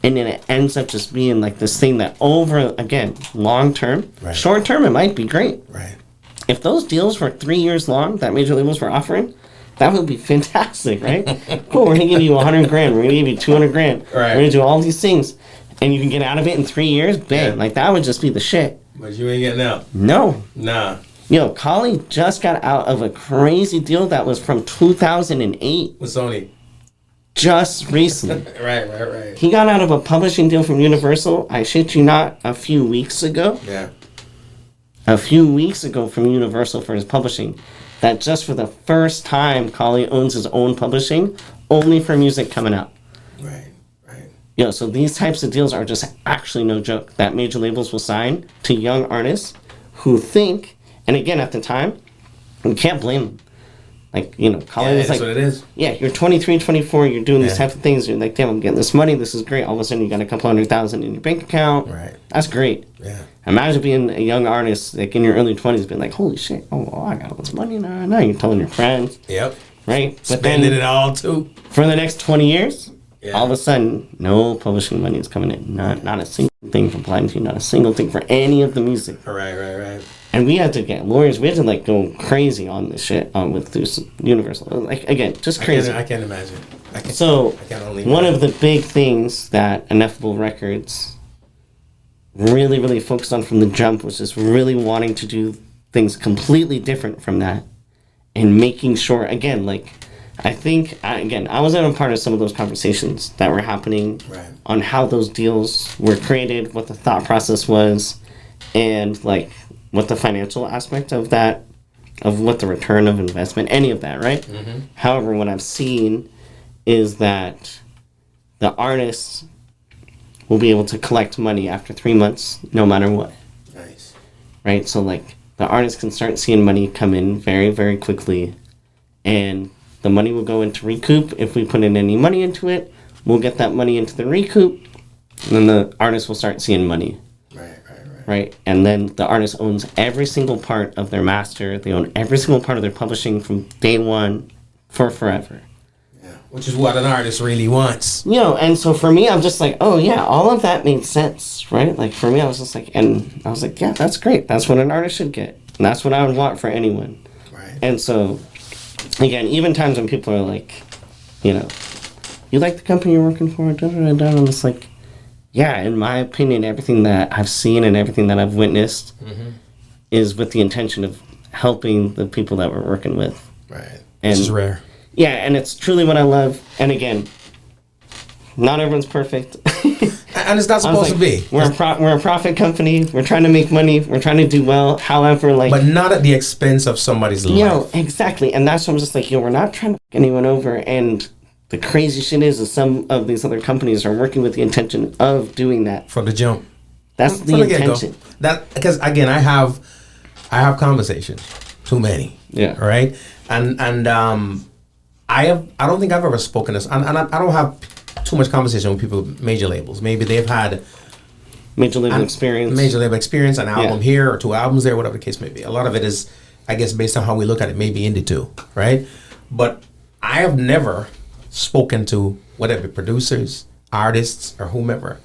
and then it ends up just being like this thing that long term, short term, it might be great.
Right.
If those deals were 3 years long that major labels were offering, that would be fantastic, right? Cool, we're gonna give you $100,000, we're gonna give you $200,000,
right.
We're gonna do all these things, and you can get out of it in 3 years, bam, like that would just be the shit.
But you ain't getting out.
No.
Nah.
Kali just got out of a crazy deal that was from 2008.
With Sony.
Just recently.
Right.
He got out of a publishing deal from Universal, I shit you not, a few weeks ago.
Yeah.
a few weeks ago from Universal for his publishing that just for the first time, Kali owns his own publishing only for music coming out.
Right.
So these types of deals are just actually no joke that major labels will sign to young artists who think, and again, at the time, you can't blame them. Like, Kali was like,
that's what it is.
Yeah, you're 23, 24, you're doing these types of things. You're like, damn, I'm getting this money. This is great. All of a sudden, you got a couple $100,000 in your bank account.
Right.
That's great.
Yeah.
Imagine being a young artist, like in your early 20s, being like, holy shit, I got all this money now. Now you're telling your friends.
Yep.
Right? But
Spending
then,
it all, too.
for the next 20 years,
Yeah.
all of a sudden, no publishing money is coming in. Not a single thing from Platinum, not a single thing for any of the music.
Right.
And we had to get lawyers. We had to go crazy on this shit with this Universal. Like, again, just crazy.
I can't imagine.
One of the big things that Ineffable Records really, really focused on from the jump was just really wanting to do things completely different from that, and making sure, again, I think, I wasn't a part of some of those conversations that were happening on how those deals were created, what the thought process was, and what the financial aspect of that, of what the return of investment, any of that, right? Mm-hmm. However, what I've seen is that the artists will be able to collect money after 3 months, no matter what.
Nice.
Right? So, the artists can start seeing money come in very, very quickly, and the money will go into recoup. If we put in any money into it, we'll get that money into the recoup, and then the artist will start seeing money. Right? And then the artist owns every single part of their master. They own every single part of their publishing from day one for forever.
Yeah. Which is what an artist really wants.
And so for me, I'm just like, oh yeah, all of that made sense, right? For me, I was just like, yeah, that's great. That's what an artist should get. And that's what I would want for anyone.
Right.
And so, again, even times when people are like, you like the company you're working for, I'm just like, yeah, in my opinion, everything that I've seen and everything that I've witnessed is with the intention of helping the people that we're working with.
Right.
And,
which is rare.
Yeah, and it's truly what I love. And again, not everyone's perfect.
And it's not supposed to be.
We're a profit company. We're trying to make money. We're trying to do well. However,
but not at the expense of somebody's life.
Exactly. And that's why I'm just like, we're not trying to fuck anyone over. And the crazy shit is some of these other companies are working with the intention of doing that
from the jump.
That's the intention.
That because again, I have conversations, too many.
Yeah.
Right. And I don't think I've ever spoken this, and I don't have too much conversation with people with major labels. Maybe they've had
major label experience, an album here or 2 albums there, whatever the case may be. A lot of it is, I guess, based on how we look at it, maybe indie too, right? But I have never spoken to whatever producers, artists, or whomever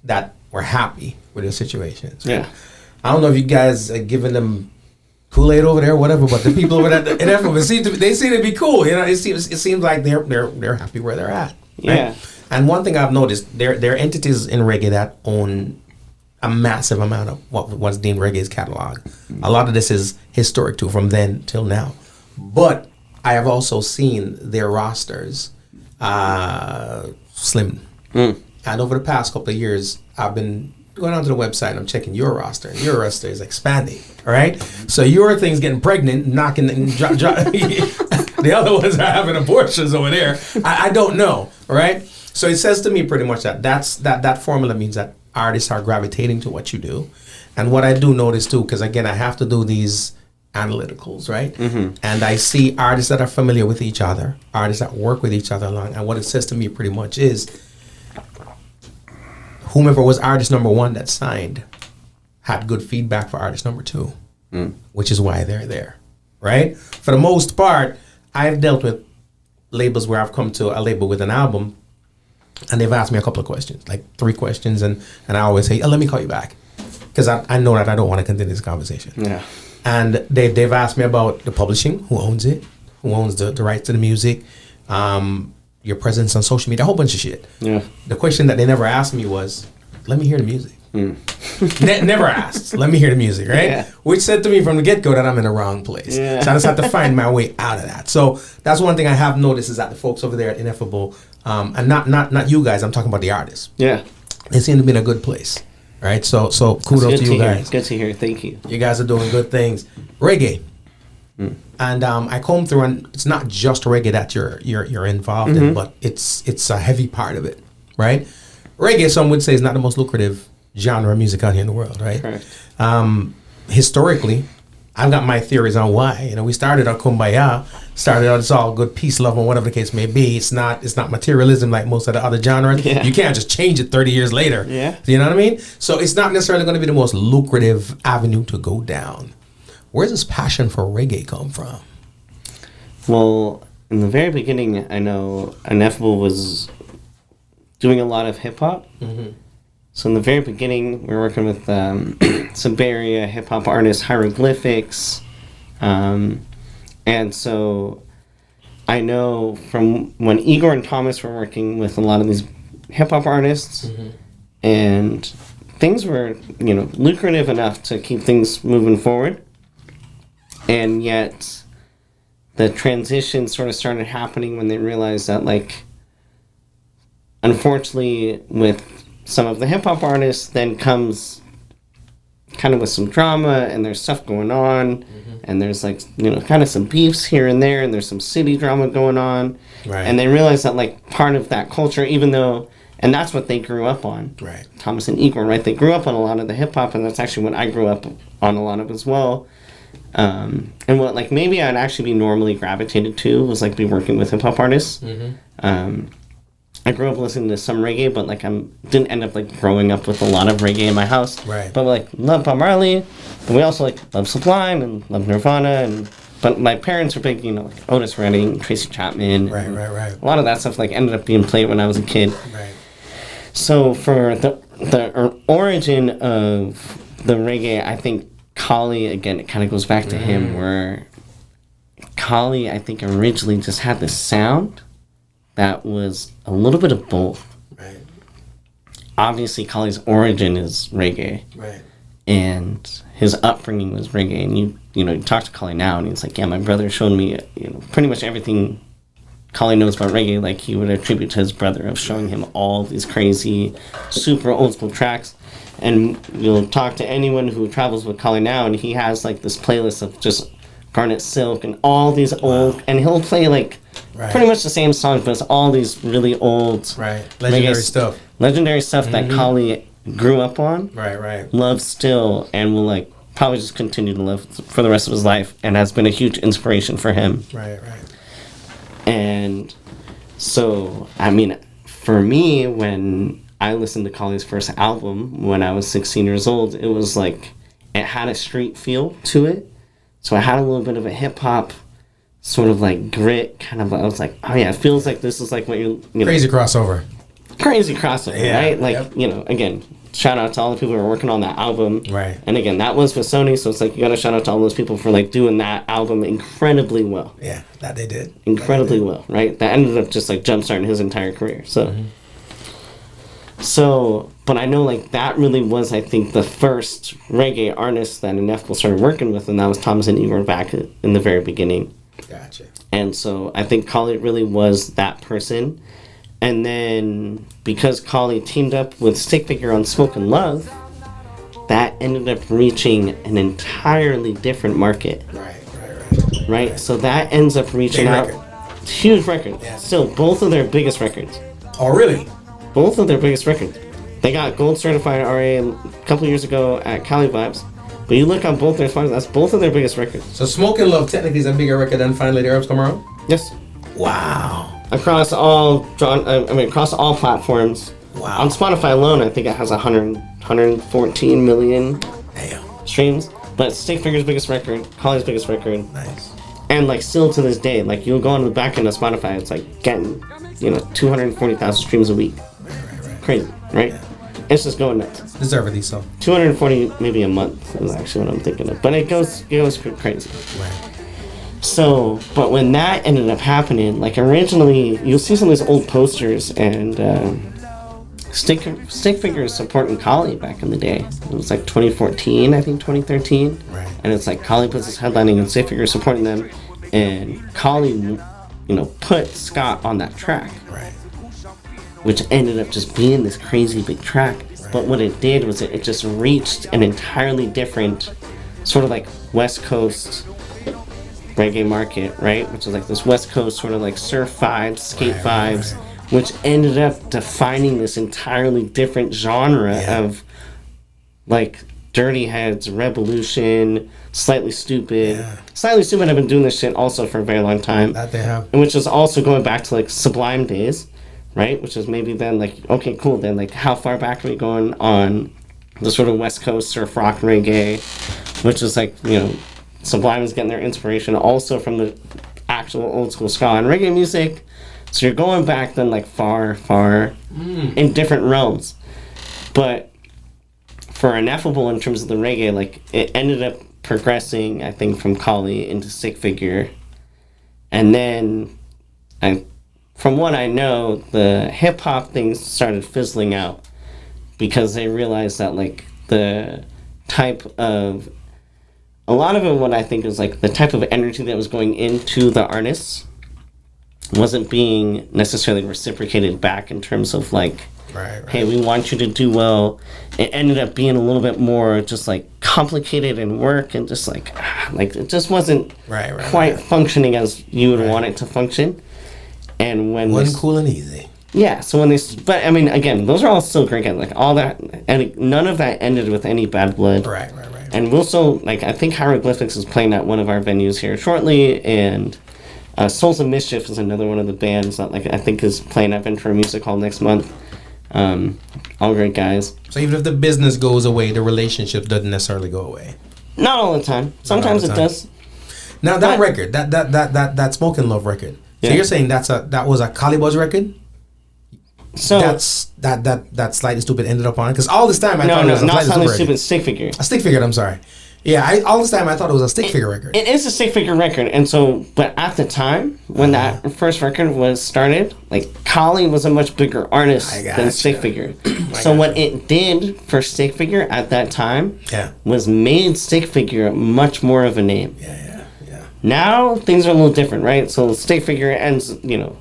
that were happy with their situations. Yeah.
I don't know if you guys are giving them Kool-Aid over there or whatever, but the people over there, they seem to be cool. It seems like they're happy where they're at. Right?
Yeah.
And one thing I've noticed, there are entities in reggae that own a massive amount of what's deemed reggae's catalog. A lot of this is historic too, from then till now. But I have also seen their rosters slim. And over the past couple of years, I've been going onto the website and I'm checking your roster, and your roster is expanding. All right, so your thing's getting pregnant, knocking, and the other ones are having abortions over there. I don't know. All right, so it says to me pretty much that formula means that artists are gravitating to what you do, and what I do notice too, because again, I have to do these analyticals, right? And I see artists that are familiar with each other, artists that work with each other along, and what it says to me pretty much is whomever was artist number 1 that signed had good feedback for artist number 2, which is why they're there, right? For the most part, I've dealt with labels where I've come to a label with an album and they've asked me a couple of questions, like 3 questions, and I always say, let me call you back, because I know that I don't want to continue this conversation.
Yeah.
And they've asked me about the publishing, who owns it, who owns the rights to the music, your presence on social media, a whole bunch of shit.
Yeah.
The question that they never asked me was, let me hear the music. Never asked, let me hear the music, right?
Yeah.
Which said to me from the get-go that I'm in the wrong place.
Yeah.
So I just have to find my way out of that. So that's one thing I have noticed is that the folks over there at Ineffable, and not you guys, I'm talking about the artists.
Yeah.
They seem to be in a good place, right? So kudos to you guys.
Good to hear. Thank you.
You guys are doing good things. Reggae. And I comb through, and it's not just reggae that you're involved in, but it's a heavy part of it, right? Reggae, some would say, is not the most lucrative genre of music out here in the world, right?
Correct.
Historically, I've got my theories on why. You know, we started out Kumbaya, started out it's all good, peace, love, and whatever the case may be. It's not materialism like most of the other genres.
Yeah.
You can't just change it 30 years later.
Yeah.
You know what I mean? So it's not necessarily going to be the most lucrative avenue to go down. Where's this passion for reggae come from?
Well, in the very beginning, I know Ineffable was doing a lot of hip hop. So in the very beginning, we were working with some Bay Area hip hop artists, Hieroglyphics, and so I know from when Igor and Thomas were working with a lot of these hip hop artists, and things were lucrative enough to keep things moving forward, and yet the transition sort of started happening when they realized that, like, unfortunately, with some of the hip-hop artists, then comes kind of with some drama, and there's stuff going on, and there's, like, kind of some beefs here and there, and there's some city drama going on.
Right.
And they realize that, like, part of that culture, even though, and that's what they grew up on.
Right.
Thomas and Igor, right? They grew up on a lot of the hip-hop, and that's actually what I grew up on a lot of as well. And what, like, maybe I'd actually be normally gravitated to was, like, be working with hip-hop artists. I grew up listening to some reggae, but, like, didn't end up, like, growing up with a lot of reggae in my house.
Right.
But, like, love Bob Marley, but we also, like, love Sublime and love Nirvana, but my parents were big, like, Otis Redding, Tracy Chapman.
Right.
A lot of that stuff, like, ended up being played when I was a kid.
Right.
So for the origin of the reggae, I think Kali, again, it kind of goes back to him, where Kali, I think, originally just had this sound that was a little bit of both.
Right.
Obviously, Kali's origin is reggae.
Right.
And his upbringing was reggae. And you talk to Kali now, and he's like, yeah, my brother showed me, pretty much everything Kali knows about reggae, like, he would attribute to his brother of showing him all these crazy, super old school tracks. And you'll talk to anyone who travels with Kali now, and he has, like, this playlist of just Garnet Silk and all these old, and he'll play, like, pretty much the same songs, but it's all these really old,
legendary
stuff that Kali grew up on, loves still, and will, like, probably just continue to love for the rest of his life, and has been a huge inspiration for him. And so, I mean, for me, when I listened to Kali's first album when I was 16 years old, it was like, it had a street feel to it. So I had a little bit of a hip hop sort of like grit kind of. I was like, oh yeah, it feels like this is like what
crazy crossover,
right? Like, again, shout out to all the people who are working on that album.
Right.
And again, that was with Sony, so it's like, you got to shout out to all those people for, like, doing that album incredibly well.
Yeah, that they did.
Incredibly well, right? That ended up just, like, jumpstarting his entire career. So, but I know, like, that really was, I think, the first reggae artist that Ineffable started working with, and that was Thomas and Igor back in the very beginning.
Gotcha.
And so I think Kali really was that person. And then, because Kali teamed up with Stick Figure on Smoke and Love, that ended up reaching an entirely different market. Right? So that ends up reaching out. Huge record. Yeah. Still, both of their biggest records.
Oh, really?
Both of their biggest records. They got gold certified RA a couple years ago at Cali Vibes. But you look on both their spots, that's both of their biggest records.
So Smoke and Love technically is a bigger record than Finally the Arabs Come Around?
Yes.
Wow.
Across all platforms.
Wow.
On Spotify alone, I think it has 114 million streams. But Stick Figure's biggest record, Kali's biggest record.
Nice.
And, like, still to this day, like, you'll go on the back end of Spotify, it's like getting, 240,000 streams a week.
Right.
Crazy, right? Yeah. It's just going nuts.
Deservedly so.
240 maybe a month is actually what I'm thinking of. But it goes crazy.
Right.
So, but when that ended up happening, like, originally, you'll see some of these old posters, and Stick Figure supporting Kali back in the day. It was like 2014, I think 2013.
Right.
And it's like Kali puts his headlining and Stick Figure supporting them, and Kali, put Scott on that track.
Right.
Which ended up just being this crazy big track.
Right.
But what it did was it just reached an entirely different sort of like West Coast reggae market, right? Which is like this West Coast sort of like surf vibes, skate vibes, which ended up defining this entirely different genre of like Dirty Heads, Revolution, Slightly Stupid. Slightly Stupid have been doing this shit also for a very long time.
That they have.
And which is also going back to like Sublime days, right? Which is maybe then like, okay, cool, then like how far back are we going on the sort of West Coast surf rock reggae, which is like, you know, Sublime is getting their inspiration also from the actual old school ska and reggae music. So you're going back then like far in different realms. But for Ineffable in terms of the reggae, like it ended up progressing, I think, from Kali into Stick Figure. And then from what I know, the hip hop things started fizzling out because they realized that like the type of a lot of it, what I think is like the type of energy that was going into the artists wasn't being necessarily reciprocated back in terms of like, hey, we want you to do well. It ended up being a little bit more just like complicated in work and just like it just wasn't quite functioning as you would want it to function. And when
wasn't cool and easy.
Yeah, so when but I mean, again, those are all still great guys. Like all that, and none of that ended with any bad blood.
Right.
And we'll still, like, I think Hieroglyphics is playing at one of our venues here shortly, and Souls of Mischief is another one of the bands that, like, I think is playing at Ventura Music Hall next month. All great guys.
So even if the business goes away, the relationship doesn't necessarily go away.
Not all the time. Sometimes it does.
Now that record, that Smoking Love record. So you're saying that was a Kali Buzz record? So that Slightly Stupid ended up on it? Because all this time I thought it was a
Slightly Stupid Stick Figure.
A Stick Figure, I'm sorry. Yeah, all this time I thought it was a Stick Figure record.
It is a Stick Figure record, and so, but at the time when that first record was started, like Kali was a much bigger artist than Stick Figure. So what it did for Stick Figure at that time was made Stick Figure much more of a name.
Yeah.
Now things are a little different, right? So Stick Figure ends, you know,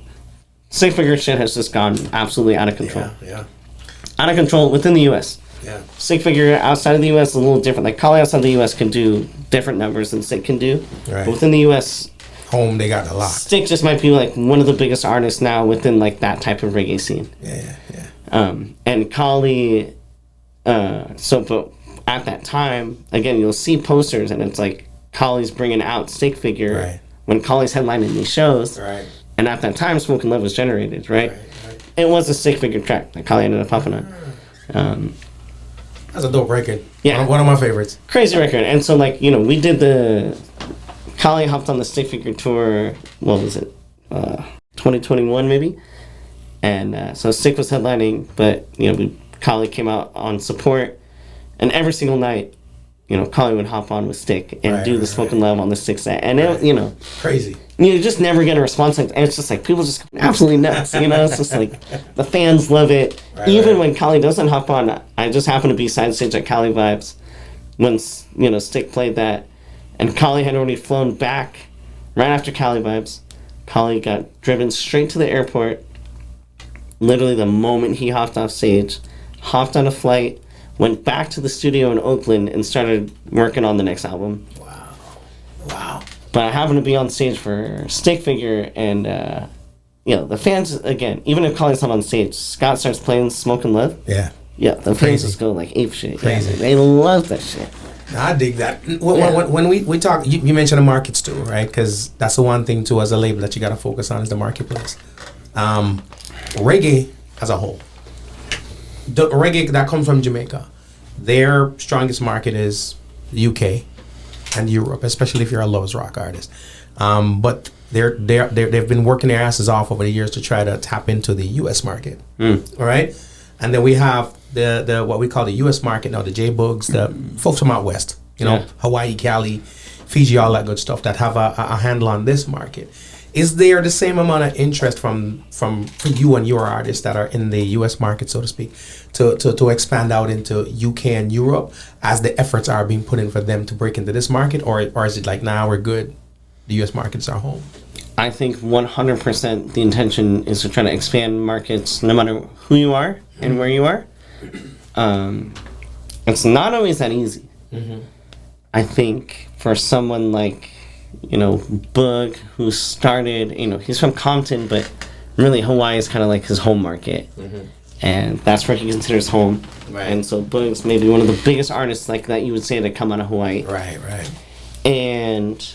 Stick Figure shit has just gone absolutely out of control.
Yeah.
Out of control within the U.S.
Yeah.
Stick Figure outside of the U.S. is a little different. Like, Kali outside of the U.S. can do different numbers than Stick can do.
Right.
But within the U.S.,
home, they got a lot.
Stick just might be, like, one of the biggest artists now within, like, that type of reggae scene.
Yeah.
And Kali, but at that time, again, you'll see posters, and it's like, Kali's bringing out Stick Figure when Kali's headlining these shows.
Right.
And at that time, Smoke and Love was generated, right? It was a Stick Figure track that Kali ended up popping on.
That's a dope record.
Yeah.
One of my favorites.
Crazy record. And so, like, you know, we did Kali hopped on the Stick Figure tour, what was it? 2021, maybe? And so Stick was headlining, but, you know, Kali came out on support. And every single night, you know, Kali would hop on with Stick and do the Smoke and Love on the Stick set. And, it, you know...
Crazy.
You just never get a response like that. And it's just like, people just go absolutely nuts, you know? It's just like, the fans love it. Even when Kali doesn't hop on, I just happen to be side stage at Kali Vibes when, you know, Stick played that. And Kali had already flown back right after Kali Vibes. Kali got driven straight to the airport. Literally the moment he hopped off stage, hopped on a flight, went back to the studio in Oakland and started working on the next album.
Wow.
But I happened to be on stage for Stick Figure, and, you know, the fans, again, even if Kali's not on stage, Scott starts playing Smoke and Love.
Yeah.
Yeah, the fans just go like ape shit.
Crazy.
Yeah, they love that shit.
I dig that. When we talk, you mentioned the markets too, right? Because that's the one thing too as a label that you got to focus on is the marketplace. Reggae as a whole. The reggae that comes from Jamaica, their strongest market is the UK and Europe, especially if you're a Love's Rock artist. But they've been working their asses off over the years to try to tap into the US market. All right, and then we have the what we call the US market now, the J-Bugs, the folks from out west, you know, Hawaii, Cali, Fiji, all that good stuff that have a handle on this market. Is there the same amount of interest from you and your artists that are in the U.S. market, so to speak, to expand out into UK and Europe as the efforts are being put in for them to break into this market, or is it like, nah, we're good, the U.S. market's our home?
I think 100% the intention is to try to expand markets no matter who you are and where you are. it's not always that easy.
Mm-hmm.
I think for someone like, Boog, who started, he's from Compton, but really Hawaii is kind of like his home market.
Mm-hmm.
And that's where he considers home.
Right.
And so Boog's maybe one of the biggest artists like that you would say to come out of Hawaii.
Right.
And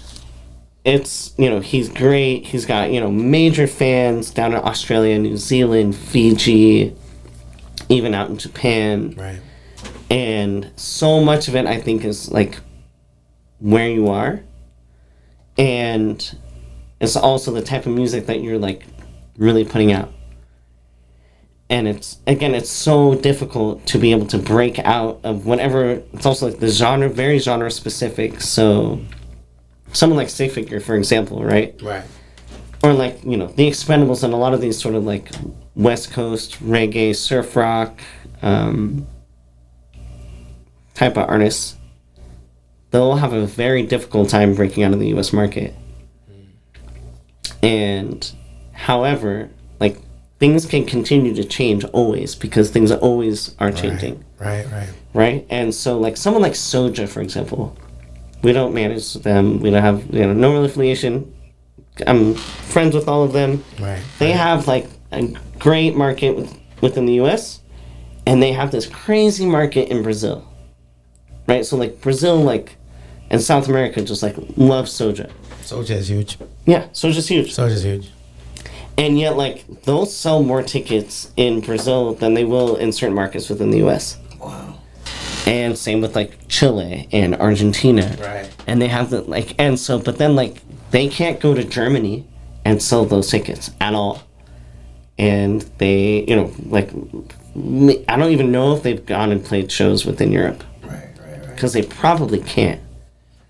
it's, he's great. He's got, major fans down in Australia, New Zealand, Fiji, even out in Japan.
Right.
And so much of it, I think, is like where you are. And it's also the type of music that you're like really putting out. And it's so difficult to be able to break out of whatever. It's also like the genre, very genre specific. So someone like Stick Figure, for example, right?
Right.
Or like, the Expendables and a lot of these sort of like West Coast reggae, surf rock type of artists, they'll have a very difficult time breaking out of the US market. And however, like, things can continue to change always because things always are changing. Right? And so, like, someone like Soja, for example, we don't manage them. We don't have, no real affiliation. I'm friends with all of them.
Right.
They have, like, a great market within the U.S., and they have this crazy market in Brazil. Right? So, like, Brazil, like, and South America just, like, love Soja.
Soja is huge.
Yeah, Soja's huge.
Soja's huge.
And yet, like, they'll sell more tickets in Brazil than they will in certain markets within the U.S.
Wow.
And same with, like, Chile and Argentina.
Right.
And they have the, like, and so, but then, like, they can't go to Germany and sell those tickets at all. And they, like, I don't even know if they've gone and played shows within Europe.
Right.
Because they probably can't.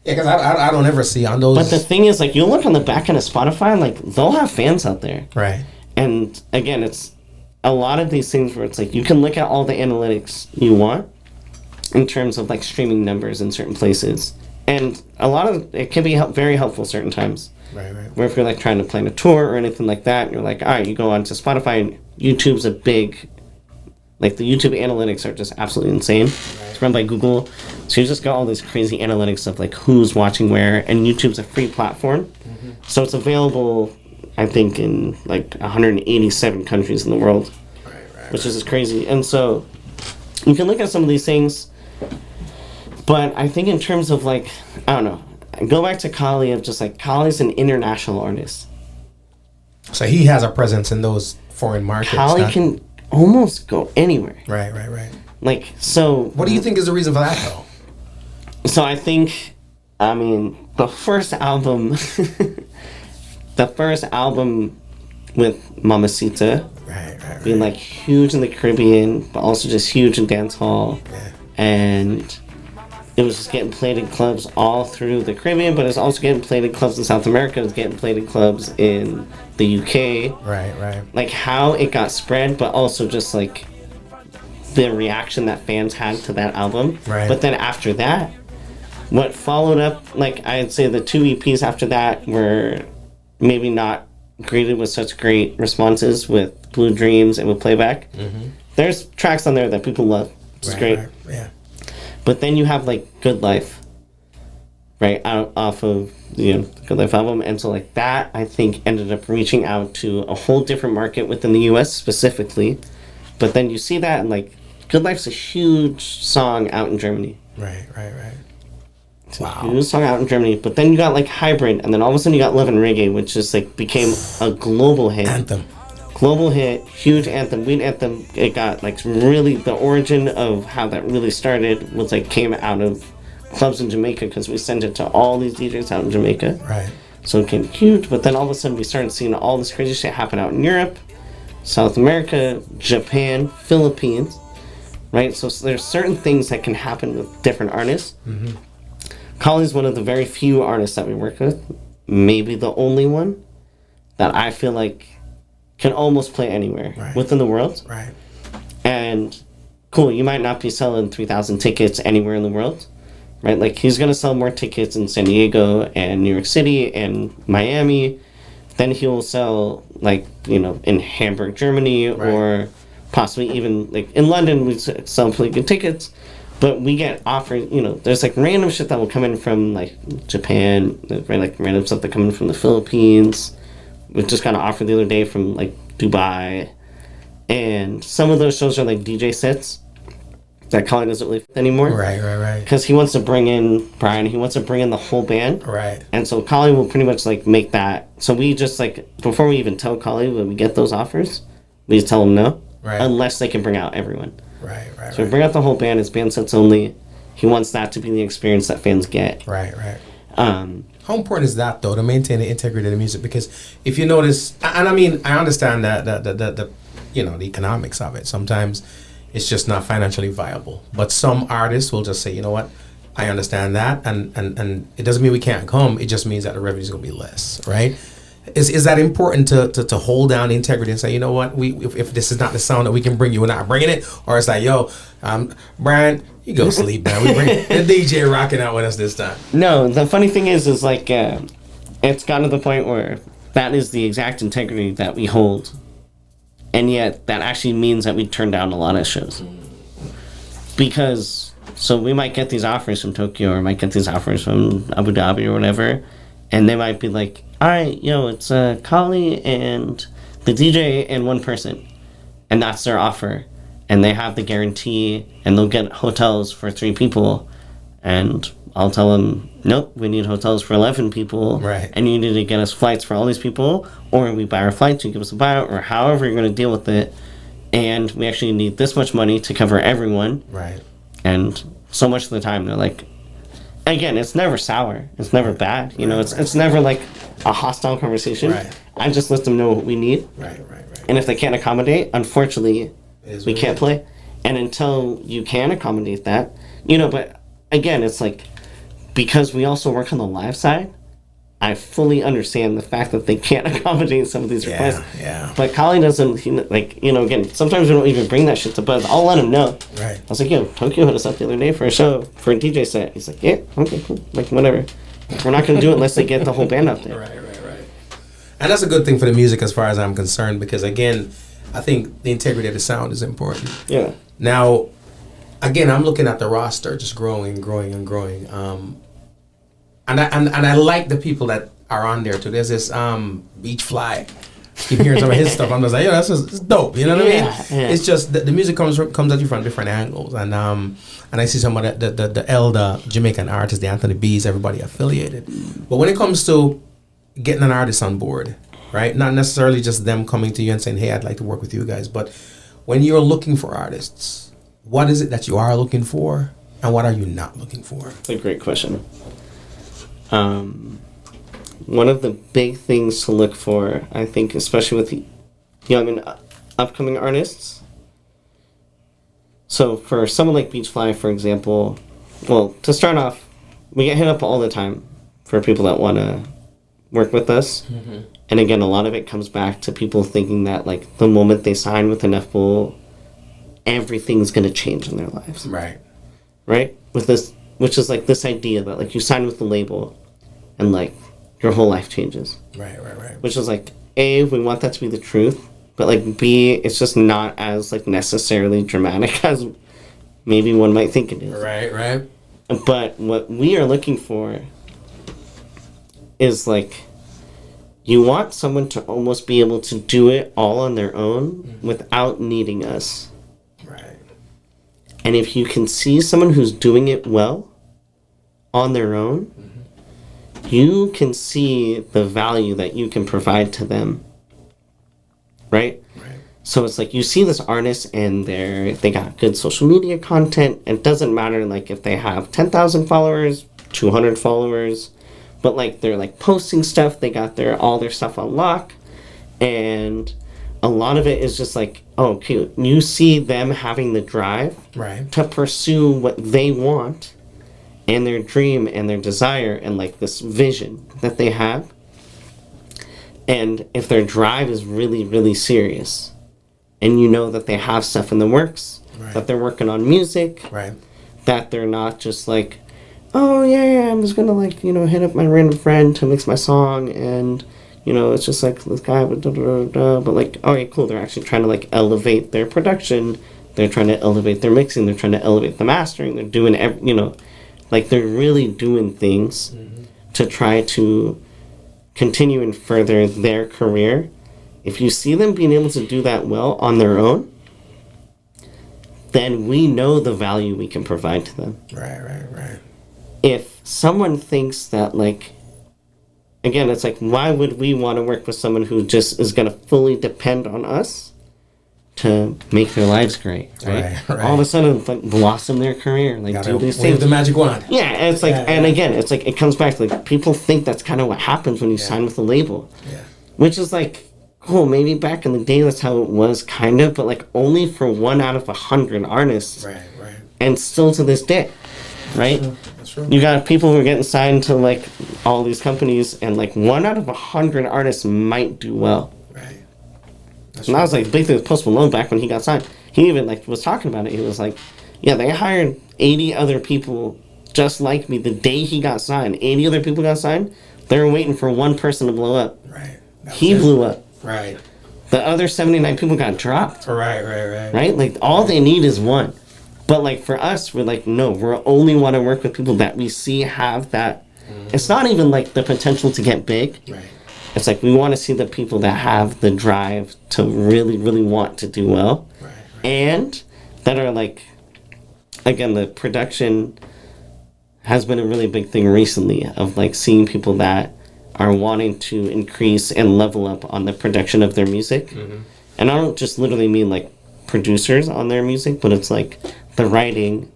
Yeah, because I don't ever see on those.
But the thing is, like, you'll look on the back end of Spotify, like, they'll have fans out there.
Right.
And again, it's a lot of these things where it's like you can look at all the analytics you want in terms of like streaming numbers in certain places. And a lot of it can be very helpful certain times.
Right.
Where if you're like trying to plan a tour or anything like that, and you're like, all right, you go onto Spotify and YouTube's a big, like the YouTube analytics are just absolutely insane. Right. It's run by Google. So you just got all these crazy analytics of like who's watching where, and YouTube's a free platform. Mm-hmm. So it's available, I think, in like 187 countries in the world, which is just crazy. And so you can look at some of these things, but I think in terms of like, I don't know, go back to Kali of just like, Kali's an international artist.
So he has a presence in those foreign markets.
Kali can almost go anywhere.
Right.
Like, so...
What do you think is the reason for that, though?
So I think, I mean, the first album with Mamacita being like huge in the Caribbean, but also just huge in dance hall.
Yeah.
And it was just getting played in clubs all through the Caribbean, but it's also getting played in clubs in South America. It's getting played in clubs in the UK.
Right.
Like how it got spread, but also just like the reaction that fans had to that album.
Right.
But then after that, what followed up, like I'd say the 2 EPs after that were maybe not greeted with such great responses with Blue Dreams and with Playback. Mm-hmm. There's tracks on there that people love. It's great.
Right. Yeah.
But then you have like Good Life, right, off of the Good Life album. And so like that, I think, ended up reaching out to a whole different market within the US specifically. But then you see that and like Good Life's a huge song out in Germany.
Right.
It's a huge song out in Germany. But then you got like Hybrid, and then all of a sudden you got Love and Reggae, which just like became a global hit.
Anthem.
Global hit, huge anthem, weed anthem. It got like really, the origin of how that really started was like came out of clubs in Jamaica because we sent it to all these DJs out in Jamaica.
Right.
So it became huge, but then all of a sudden we started seeing all this crazy shit happen out in Europe, South America, Japan, Philippines, right? So there's certain things that can happen with different artists. Mm-hmm. Kali's one of the very few artists that we work with, maybe the only one, that I feel like can almost play anywhere within the world.
Right.
And cool, you might not be selling 3,000 tickets anywhere in the world, right? Like he's going to sell more tickets in San Diego and New York City and Miami than he will sell like, in Hamburg, Germany or possibly even like in London we sell pretty good tickets, but we get offered, there's like random shit that will come in from like Japan, like random stuff that come in from the Philippines. We just got an offer the other day from like Dubai, and some of those shows are like DJ sets that Colin doesn't really fit anymore.
Right.
Because he wants to bring in Brian, he wants to bring in the whole band.
Right.
And so Colin will pretty much like make that. So we just like, before we even tell Colin when we get those offers, we just tell them no.
Right.
Unless they can bring out everyone.
Right.
So we bring out the whole band, it's band sets only. He wants that to be the experience that fans get.
Right. How important is that though, to maintain the integrity of the music? Because if you notice, and I mean, I understand that the the economics of it. Sometimes it's just not financially viable. But some artists will just say, you know what, I understand that, and it doesn't mean we can't come. It just means that the revenue is going to be less, right? Is that important to hold down the integrity and say, you know what, if this is not the sound that we can bring you, we're not bringing it? Or it's like, yo, Brian, you go sleep, man. We bring the DJ rocking out with us this time.
No, the funny thing is like, it's gotten to the point where that is the exact integrity that we hold. And yet that actually means that we turn down a lot of shows. Because, so we might get these offers from Tokyo, or might get these offers from Abu Dhabi or whatever, and they might be like, all right, it's Kali and the DJ and one person. And that's their offer. And they have the guarantee, and they'll get hotels for 3 people. And I'll tell them, nope, we need hotels for 11 people.
Right.
And you need to get us flights for all these people, or we buy our flights, you give us a buyout, or however you're going to deal with it. And we actually need this much money to cover everyone.
Right.
And so much of the time, they're like, again, it's never sour. It's never bad. It's never like a hostile conversation.
Right.
I just let them know what we need.
Right.
And if they can't accommodate, unfortunately, we can't play. And until you can accommodate that, but again, it's like, because we also work on the live side, I fully understand the fact that they can't accommodate some of these requests.
Yeah.
But Colin doesn't, again, sometimes we don't even bring that shit to Buzz. I'll let him know.
Right.
I was like, yo, Tokyo hit us up the other day for a show, for a DJ set. He's like, yeah, okay, cool. Like, whatever. We're not going to do it unless they get the whole band up there.
Right. And that's a good thing for the music as far as I'm concerned, because, again, I think the integrity of the sound is important.
Yeah.
Now, again, I'm looking at the roster just growing. And I like the people that are on there too. There's this Beach Fly. Keep hearing some of his stuff. I'm just like, yo, it's dope. You know what I mean?
Yeah.
It's just the music comes at you from different angles, and I see some of the elder Jamaican artists, the Anthony B's, everybody affiliated. But when it comes to getting an artist on board, right? Not necessarily just them coming to you and saying, hey, I'd like to work with you guys, but when you're looking for artists, what is it that you are looking for, and what are you not looking for?
That's a great question. One of the big things to look for, I think, especially with young and upcoming artists. So for someone like Beachfly, for example, well, to start off, we get hit up all the time for people that want to work with us. Mm-hmm. And again, a lot of it comes back to people thinking that, like, the moment they sign with Ineffable, everything's going to change in their lives.
Right.
With this, which is like this idea that, like, you sign with the label and, like, your whole life changes.
Right.
Which is like, A, we want that to be the truth, but, like, B, it's just not as, like, necessarily dramatic as maybe one might think it is.
Right.
But what we are looking for is, like, you want someone to almost be able to do it all on their own without needing us.
Right.
And if you can see someone who's doing it well on their own, you can see the value that you can provide to them. Right? So it's like, you see this artist and they got good social media content. It doesn't matter, like, if they have 10,000 followers, 200 followers, but, like, they're, like, posting stuff. They got all their stuff on lock. And a lot of it is just like, oh, cute. You see them having the drive to pursue what they want and their dream and their desire and, like, this vision that they have. And if their drive is really, really serious, and you know that they have stuff in the works, that they're working on music, that they're not just like, oh, yeah, I'm just going to, like, hit up my random friend to mix my song and, you know, it's just like this guy, but like, all right, cool. They're actually trying to like elevate their production. They're trying to elevate their mixing. They're trying to elevate the mastering. They're doing, you know, like they're really doing things to try to continue and further their career. If you see them being able to do that well on their own, then we know the value we can provide to them.
Right.
If someone thinks that, like, again, it's like, why would we want to work with someone who just is going to fully depend on us to make their lives great, right? All of a sudden, like, blossom their career, like, do these things.
The magic wand.
Yeah, and it's like, and again, it's like, it comes back to, like, people think that's kind of what happens when you sign with a label.
Yeah.
Which is, like, cool, maybe back in the day that's how it was, kind of, but, like, only for 1 out of 100 artists.
Right.
And still to this day, right?
That's true.
You got people who are getting signed to, like, all these companies, and, like, 1 out of 100 artists might do well.
Right.
And that was, like, big thing with Post Malone back when he got signed. He even, like, was talking about it. He was like, yeah, they hired 80 other people just like me the day he got signed. 80 other people got signed. They were waiting for one person to blow up.
Right.
He blew up.
Right.
The other 79 people got dropped.
Right.
Right? Like, all they need is one. But, like, for us, we're like, no, we only want to work with people that we see have that. It's not even, like, the potential to get big.
Right.
It's like we want to see the people that have the drive to really, really want to do well.
Right.
And that are, like, again, the production has been a really big thing recently of, like, seeing people that are wanting to increase and level up on the production of their music. And I don't just literally mean, like, producers on their music, but it's, like, the writing,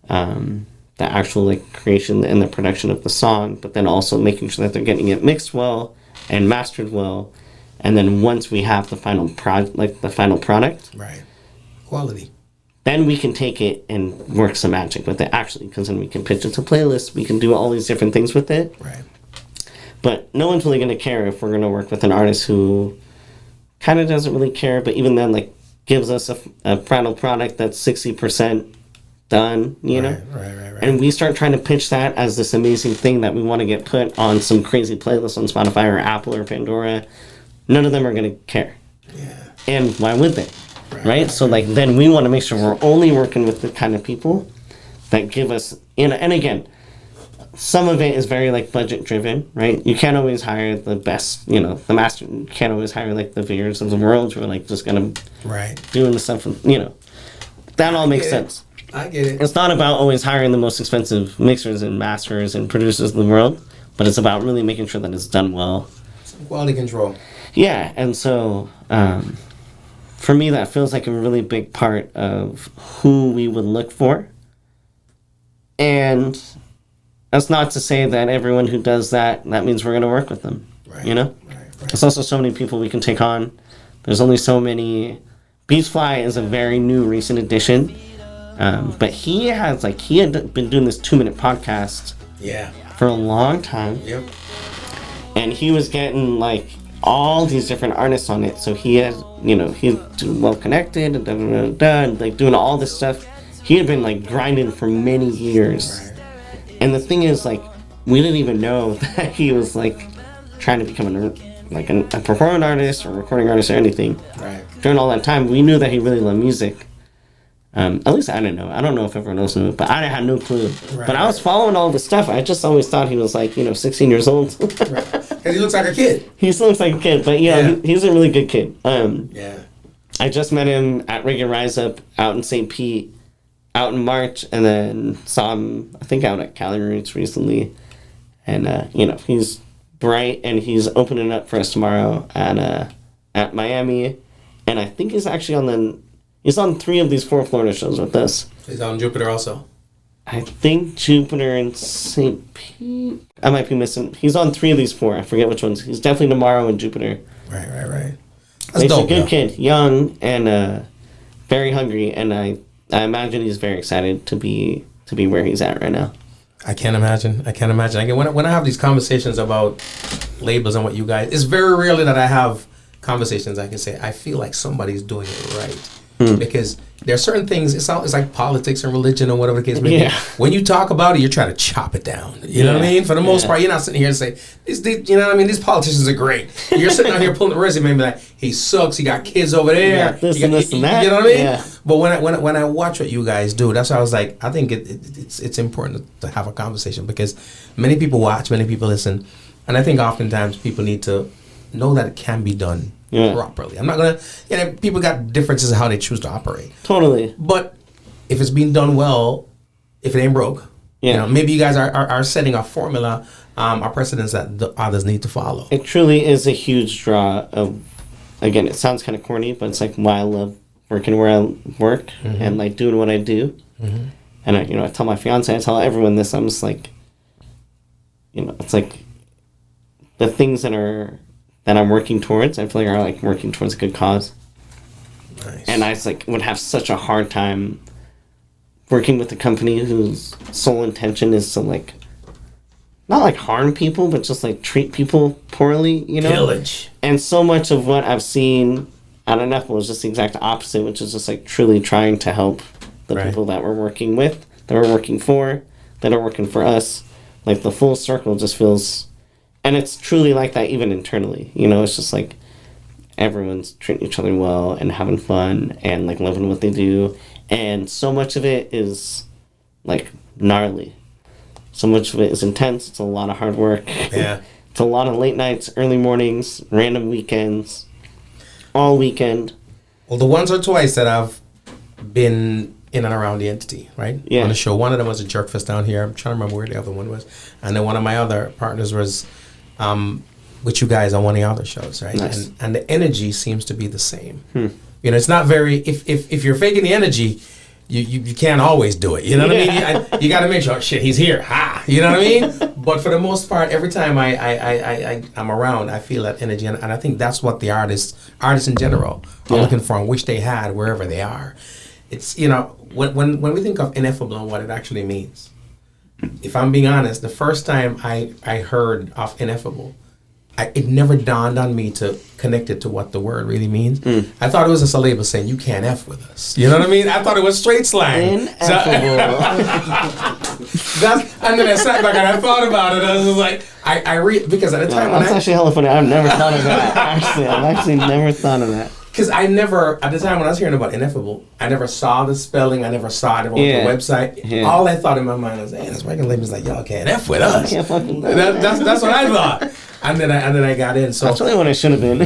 the actual, like, creation and the production of the song, but then also making sure that they're getting it mixed well and mastered well. And then once we have the final product,
Right. Quality.
then we can take it and work some magic with it, actually, because then we can pitch it to playlists, we can do all these different things with it.
Right.
But no one's really going to care if we're going to work with an artist who kind of doesn't really care, but even then, like, gives us a final product that's 60% done, you know?
Right.
And we start trying to pitch that as this amazing thing that we want to get put on some crazy playlist on Spotify or Apple or Pandora. None of them are going to care.
Yeah.
And why would they? Right? So, like, then we want to make sure we're only working with the kind of people that give us, and again, some of it is very, like, budget driven, right? You can't always hire the best, you know, the master. You can't always hire, like, the Veers of the world who are, like, just gonna doing the stuff, you know. That all makes sense.
I get it.
It's not about always hiring the most expensive mixers and masters and producers in the world, but it's about really making sure that it's done well.
Some quality control.
Yeah, and so for me, that feels like a really big part of who we would look for. And that's not to say that everyone who does that means we're going to work with them.
Right.
You know?
Right.
There's also so many people we can take on. There's only so many. Beachfly is a very new, recent addition. But he had been doing this 2-minute podcast for a long time.
Yep.
And he was getting, like, all these different artists on it. So he had, you know, he's well connected and like doing all this stuff. He had been, like, grinding for many years.
Right.
And the thing is, like, we didn't even know that he was, like, trying to become a performing artist or recording artist or anything.
Right.
During all that time, we knew that he really loved music. At least I didn't know. I don't know if everyone else knew, but I had no clue.
Right.
But I was following all this stuff. I just always thought he was, like, you know, 16 years old.
Right. Because he looks like a kid.
He still looks like a kid, but, you know, he's a really good kid.
Yeah.
I just met him at Reggae Rise Up out in St. Pete out in March, and then saw him, I think, out at Cali Roots recently. And, you know, he's bright, and he's opening up for us tomorrow at Miami. And I think he's actually he's on 3 of these 4 Florida shows with us.
He's on Jupiter also.
I think Jupiter and St. Pete. I might be missing. He's on 3 of these 4. I forget which ones. He's definitely tomorrow in Jupiter.
Right.
That's he's dope, a good kid, young and very hungry, and I imagine he's very excited to be where he's at right now.
I can't imagine. Again, when I have these conversations about labels and what you guys, it's very rarely that I have conversations I can say, I feel like somebody's doing it right. Because there are certain things, it's like politics and religion or whatever the case may be.
Yeah.
When you talk about it, you're trying to chop it down. You know what I mean? For the most part, you're not sitting here and say, you know what I mean? These politicians are great. You're sitting out here pulling the resume and be like, he sucks, he got kids over there.
This and that.
You know what I mean?
Yeah.
But when I watch what you guys do, that's why I was like, I think it's important to have a conversation, because many people watch, many people listen, and I think oftentimes people need to know that it can be done properly. I'm not gonna, people got differences in how they choose to operate.
Totally.
But if it's being done well, if it ain't broke, maybe you guys are setting a formula, a precedence that the others need to follow.
It truly is a huge draw of, again, it sounds kind of corny, but it's like why I love working where I work and like doing what I do. And I tell my fiance, I tell everyone this, I'm just like, it's like the things that I'm working towards, I feel like are like working towards a good cause.
Nice.
And I would have such a hard time working with a company whose sole intention is to like, not like harm people, but just like treat people poorly,
Pillage.
And so much of what I've seen at Ineffable is just the exact opposite, which is just like truly trying to help the people that we're working with, that we're working for, that are working for us. Like the full circle just feels, and it's truly like that even internally. It's just like everyone's treating each other well and having fun and like loving what they do. And so much of it is like gnarly. So much of it is intense. It's a lot of hard work.
Yeah.
It's a lot of late nights, early mornings, random weekends, all weekend.
Well, the once or twice that I've been in and around the entity, right?
Yeah.
On the show, one of them was a Jerk Fest down here. I'm trying to remember where the other one was. And then one of my other partners was with you guys on one of the other shows, right?
Nice.
And the energy seems to be the same. It's not very, if you're faking the energy, you can't always do it. You know what I mean? You got to make sure, shit, he's here. Ha! You know what I mean? But for the most part, every time I'm around, I feel that energy. And I think that's what the artists in general are looking for and wish they had wherever they are. It's, when we think of Ineffable and what it actually means, if I'm being honest, the first time I heard of Ineffable, it never dawned on me to connect it to what the word really means. I thought it was just a label saying, you can't F with us. You know what I mean? I thought it was straight slang.
Ineffable.
And then I sat back and I thought about it. I was like, because at the time
that's actually hella funny. I've never thought of that. I've actually never thought of that.
Because at the time when I was hearing about Ineffable, I never saw the spelling. I never saw it on the website. Yeah. All I thought in my mind was, hey, this record label's like, y'all can't F with us.
Can't fucking
that's what I thought. And then I got in. So
that's really what I should have been.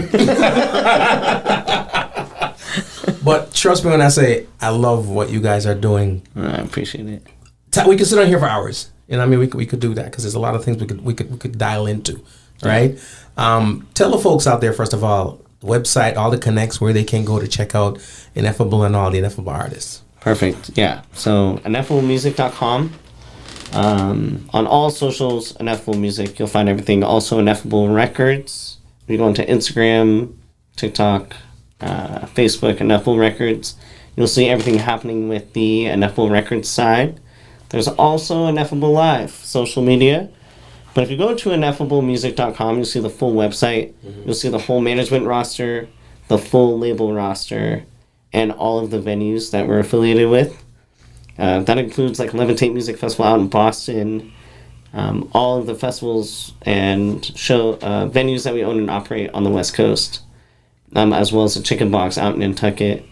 But trust me when I say I love what you guys are doing.
I appreciate it.
We could sit on here for hours. I mean, we could do that because there's a lot of things we could dial into, right? Tell the folks out there, first of all, the website, all the connects, where they can go to check out Ineffable and all the Ineffable artists.
Perfect. Yeah. So ineffablemusic.com. On all socials, Ineffable Music, you'll find everything. Also, Ineffable Records. We go into Instagram, TikTok, Facebook, Ineffable Records. You'll see everything happening with the Ineffable Records side. There's also Ineffable Live social media. But if you go to ineffablemusic.com, you'll see the full website. You'll see the whole management roster, the full label roster, and all of the venues that we're affiliated with. That includes like Levitate Music Festival out in Boston, all of the festivals and show venues that we own and operate on the West Coast, as well as the Chicken Box out in Nantucket.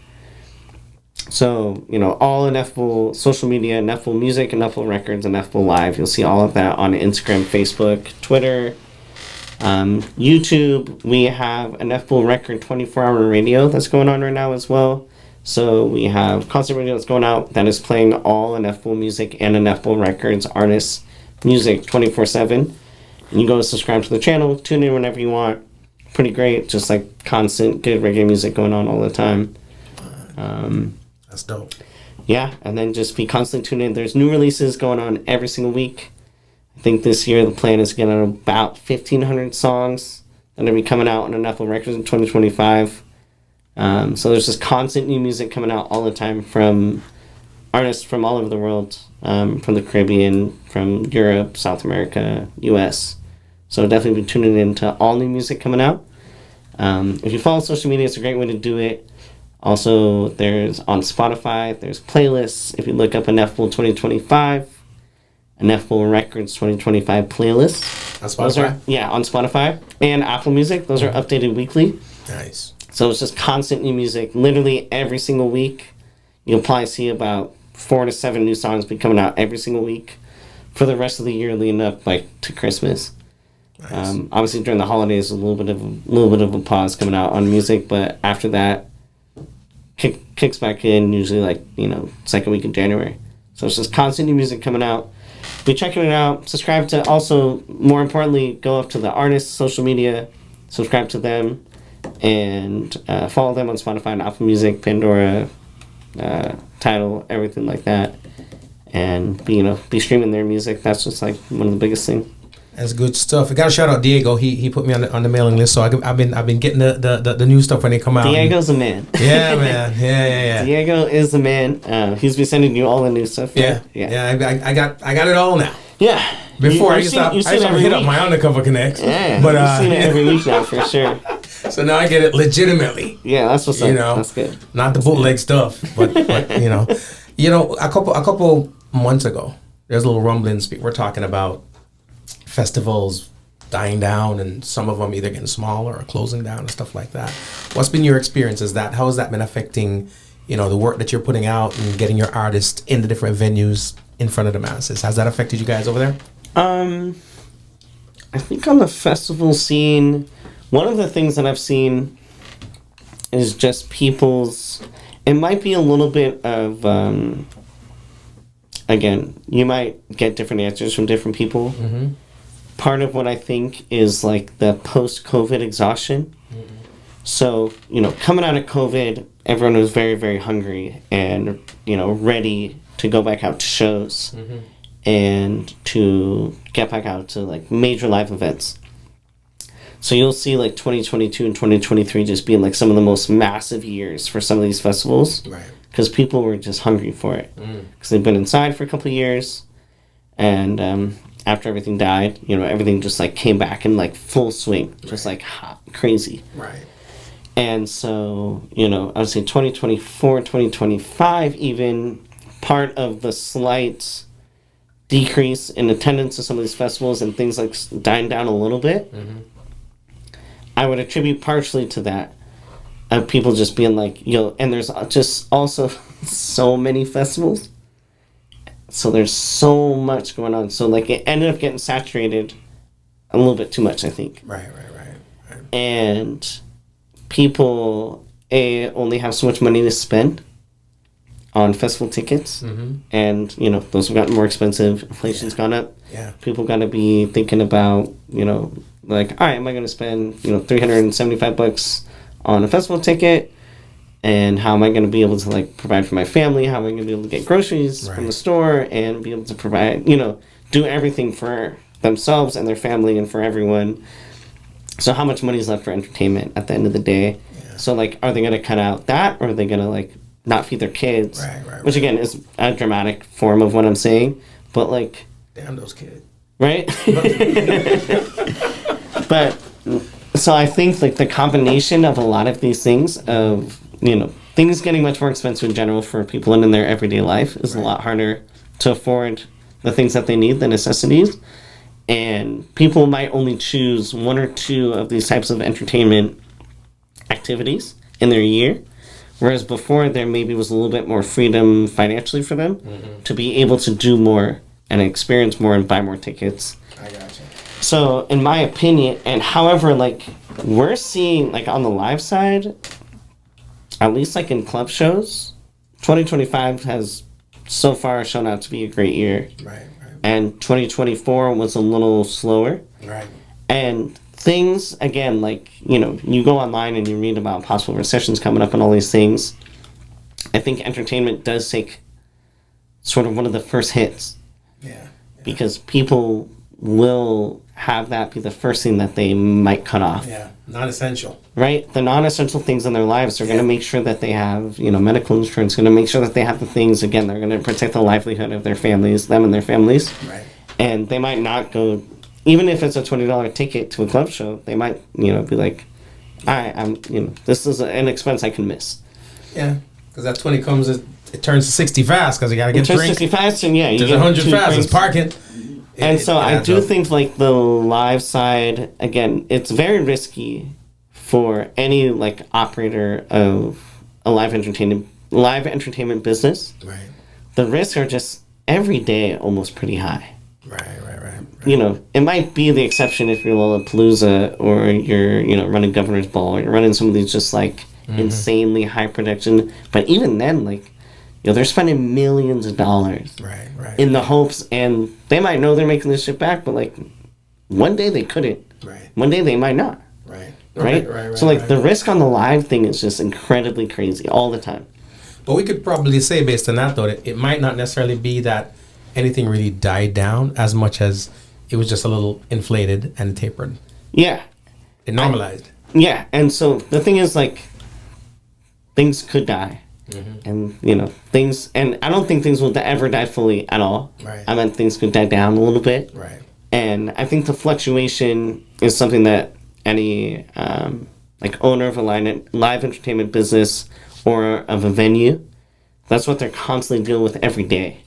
So, all Ineffable social media, Ineffable Music, Ineffable Records, Ineffable Live. You'll see all of that on Instagram, Facebook, Twitter, YouTube. We have Ineffable Record 24-hour radio that's going on right now as well. So we have concert radio that's going out that is playing all Ineffable Music and Ineffable Records artists' music 24/7. And you go subscribe to the channel, tune in whenever you want. Pretty great, just like constant good reggae music going on all the time.
That's dope.
Yeah, and then just be constantly tuned in. There's new releases going on every single week. I think this year the plan is to get about 1,500 songs that are be coming out on Ineffable Records in 2025. So there's just constant new music coming out all the time from artists from all over the world, from the Caribbean, from Europe, South America, US. So definitely be tuning in to all new music coming out. If you follow social media, it's a great way to do it. Also, there's on Spotify, there's playlists. If you look up Ineffable 2025, Ineffable Records 2025 playlist.
On Spotify?
On Spotify and Apple Music. Those are updated weekly.
Nice.
So it's just constant new music. Literally every single week. You'll probably see about 4 to 7 new songs be coming out every single week for the rest of the year leading up to Christmas.
Nice.
Obviously during the holidays, a little bit of a pause coming out on music, but after that, kicks back in usually second week of January. So it's just constant new music coming out. Be checking it out. Subscribe to, also more importantly, go up to the artists' social media, subscribe to them, and follow them on Spotify and Apple Music, Pandora, Tidal, everything like that, and be streaming their music. That's just one of the biggest things.
That's good stuff. I got to shout out Diego. He put me on the mailing list, so I've been getting the new stuff when they come out.
Diego's the man.
Yeah, man. Yeah.
Diego is the man. He's been sending you all the new stuff. Right?
Yeah. I got it all now.
Yeah.
Before I used to hit up my undercover connects.
Yeah.
But
you've seen it every week now for sure.
So now I get it legitimately.
Yeah, that's what's up. That's good.
Not the bootleg stuff, but a couple months ago, there's a little rumbling. We're talking about festivals dying down and some of them either getting smaller or closing down and stuff like that. What's been your experience? How has that been affecting, the work that you're putting out and getting your artists in the different venues in front of the masses? Has that affected you guys over there?
I think on the festival scene, one of the things that I've seen is just it might be a little bit of, again, you might get different answers from different people.
Mm-hmm.
Part of what I think is the post-COVID exhaustion. Mm-hmm. So, coming out of COVID, everyone was very, very hungry and, ready to go back out to shows mm-hmm. and to get back out to major live events. So you'll see 2022 and 2023 just being some of the most massive years for some of these festivals.
Right.
Because people were just hungry for it. Because they've been inside for a couple of years. And after everything died, everything just came back in full swing. Just hot, crazy.
Right.
And so, I would say 2024, 2025 even, part of the slight decrease in attendance to some of these festivals and things dying down a little bit, mm-hmm. I would attribute partially to that. Of people just being and there's just also so many festivals. So there's so much going on. So it ended up getting saturated a little bit too much, I think.
Right.
And people only have so much money to spend on festival tickets. Mm-hmm. And, those have gotten more expensive. Inflation's gone up.
Yeah.
People got to be thinking about, all right, am I going to spend, $375 on a festival ticket? And how am I going to be able to provide for my family? How am I going to be able to get groceries from the store and be able to provide, do everything for themselves and their family and for everyone? So how much money is left for entertainment at the end of the day? Yeah. So are they going to cut out that, or are they going to not feed their kids?
Right.
Which again is a dramatic form of what I'm saying, but
damn those kids.
Right? But so I think the combination of a lot of these things of things getting much more expensive in general for people in their everyday life is a lot harder to afford the things that they need, the necessities. And people might only choose one or two of these types of entertainment activities in their year. Whereas before, there maybe was a little bit more freedom financially for them mm-hmm. to be able to do more and experience more and buy more tickets.
I gotcha.
So, in my opinion, and however, we're seeing, on the live side, at least, in club shows, 2025 has so far shown out to be a great year.
Right.
And 2024 was a little slower.
Right.
And things, again, you go online and you read about possible recessions coming up and all these things. I think entertainment does take sort of one of the first hits.
Yeah.
Because people will have that be the first thing that they might cut off.
Yeah, non-essential.
Right? The non-essential things in their lives are going to make sure that they have, medical insurance, going to make sure that they have the things, again, they're going to protect the livelihood of their families, them and their families.
Right.
And they might not go, even if it's a $20 ticket to a club show, they might, be all right, this is an expense I can miss.
Yeah, because that 20 comes, it turns to 60 fast because you got to get
It turns
drink.
60 fast, and yeah, you
There's
get
100
2
fast. It's
drinks.
parking.
And so I do think like the live side, again, it's very risky for any like operator of a live entertainment business.
Right.
The risks are just every day almost pretty high.
Right.
You know, it might be the exception if you're Lollapalooza or you're, you know, running Governor's Ball or you're running some of these just like insanely high production. But even then, like, you know, they're spending millions of dollars in the hopes, and they might know they're making this shit back, but like one day they couldn't.
Right.
One day they might not. Right. So like the risk on the live thing is just incredibly crazy all the time.
But we could probably say based on that though that it might not necessarily be that anything really died down as much as it was just a little inflated and tapered.
Yeah.
It normalized.
Yeah, and so the thing is like things could die. And you know things, and I don't think things will ever die fully at all.
Right.
I meant things could die down a little bit.
Right.
And I think the fluctuation is something that any like owner of a live entertainment business or of a venue, that's what they're constantly dealing with every day.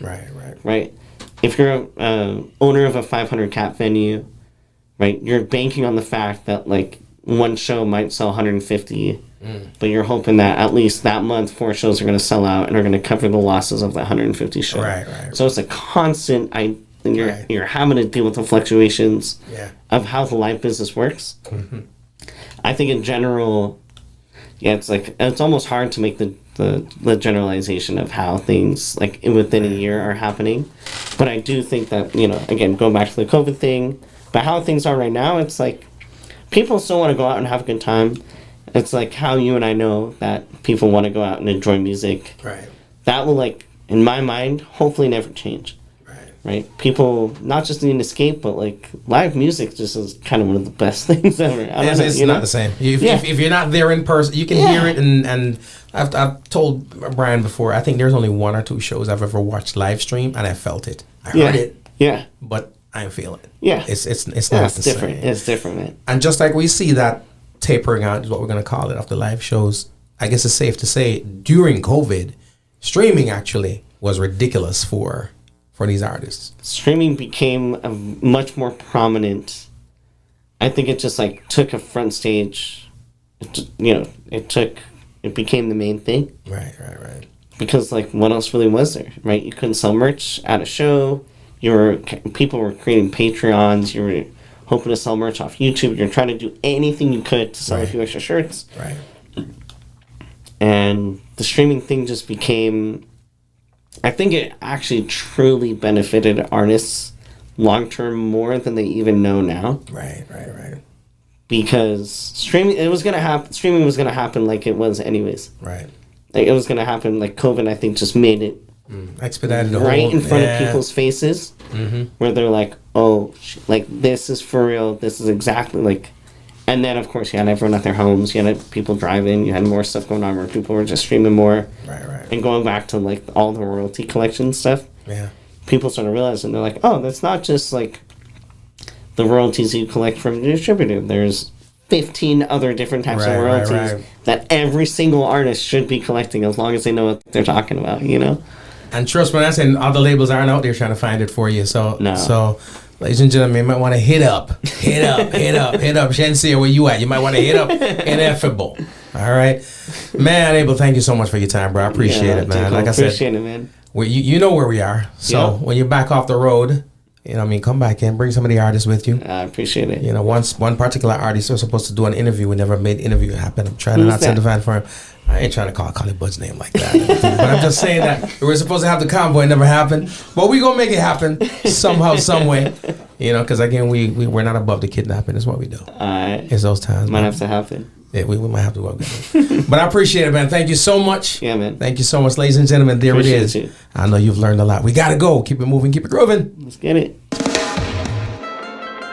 Right. If you're a owner of a 500 cap venue, right, you're banking on the fact that like one show might sell 150. But you're hoping that at least that month 4 shows are going to sell out and are going to cover the losses of the 150 show.
Right.
So it's a constant. You're having to deal with the fluctuations of how the live business works. I think in general, it's almost hard to make the generalization of how things like within a year are happening. But I do think that, you know, again, going back to the COVID thing, but how things are right now, it's like people still want to go out and have a good time. It's like how you and I know that people want to go out and enjoy music.
Right.
That will, like, in my mind, hopefully never change. Right? People not just need an escape, but, like, live music just is kind of one of the best things ever.
It's not the same. If you're not there in person, you can hear it. And I've told Brian before, I think there's only 1 or 2 shows I've ever watched live stream, and I felt it. I heard it.
Yeah.
But I didn't feel it.
Yeah.
It's not the
different.
same.
It's different, man.
And just like we see that tapering out is what we're going to call it of the live shows, I guess it's safe to say during COVID, streaming actually was ridiculous for these artists.
Streaming became a much more prominent. I think it just like took a front stage. It became the main thing.
Right.
Because like what else really was there, right? You couldn't sell merch at a show. People were creating Patreons. You were hoping to sell merch off YouTube. You're trying to do anything you could to sell a few extra shirts.
Right.
And the streaming thing just became, I think it actually truly benefited artists long term more than they even know now.
Right.
Because streaming was gonna happen like it was anyways.
Right.
Like it was gonna happen. Like COVID, I think, just made it
expedited
right in front of people's faces, where they're like, "Oh, like this is for real. This is exactly like." And then, of course, you had everyone at their homes. You had people driving. You had more stuff going on where people were just streaming more.
Right.
And going back to like all the royalty collection stuff.
Yeah.
People started realizing they're like, "Oh, that's not just like the royalties you collect from the distributor. There's 15 other different types of royalties that every single artist should be collecting as long as they know what they're talking about, you know?"
And trust me, I'm saying other labels aren't out there trying to find it for you. So, ladies and gentlemen, you might want to hit up Shenseea, where you at? You might want to hit up Ineffable. All right, man. Abel, thank you so much for your time, bro. I appreciate it, man. Like I said,
appreciate it, man.
You know where we are. So when you're back off the road, you know what I mean, come back in, bring some of the artists with you.
I appreciate it.
You know, one particular artist was supposed to do an interview. We never made the interview happen. I'm trying to not send the fan for him. I ain't trying to call Collie Bud's name like that. But I'm just saying that we were supposed to have the convoy. It never happened. But we going to make it happen somehow, some way. You know, because again, we're not above the kidnapping. It's what we do. It's those times.
Might have to happen.
Yeah, we might have to work with it. But I appreciate it, man. Thank you so much.
Yeah, man.
Thank you so much, ladies and gentlemen. There it is. You. I know you've learned a lot. We got to go. Keep it moving. Keep it grooving.
Let's get it.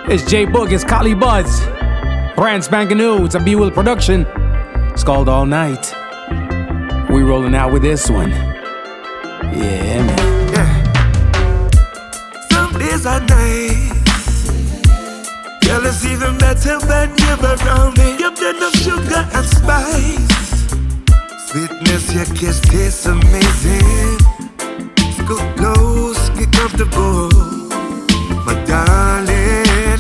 It's J Boog. It's Collie Buzz. Brand spanking new. It's a B-Will production. It's called All Night. We rolling out with this one. Yeah, man.
Yeah. Some days are nice. Girl, it's even better when you're around me. You've got enough sugar and spice. Sweetness, your kiss tastes amazing. Go close, get comfortable, my darling.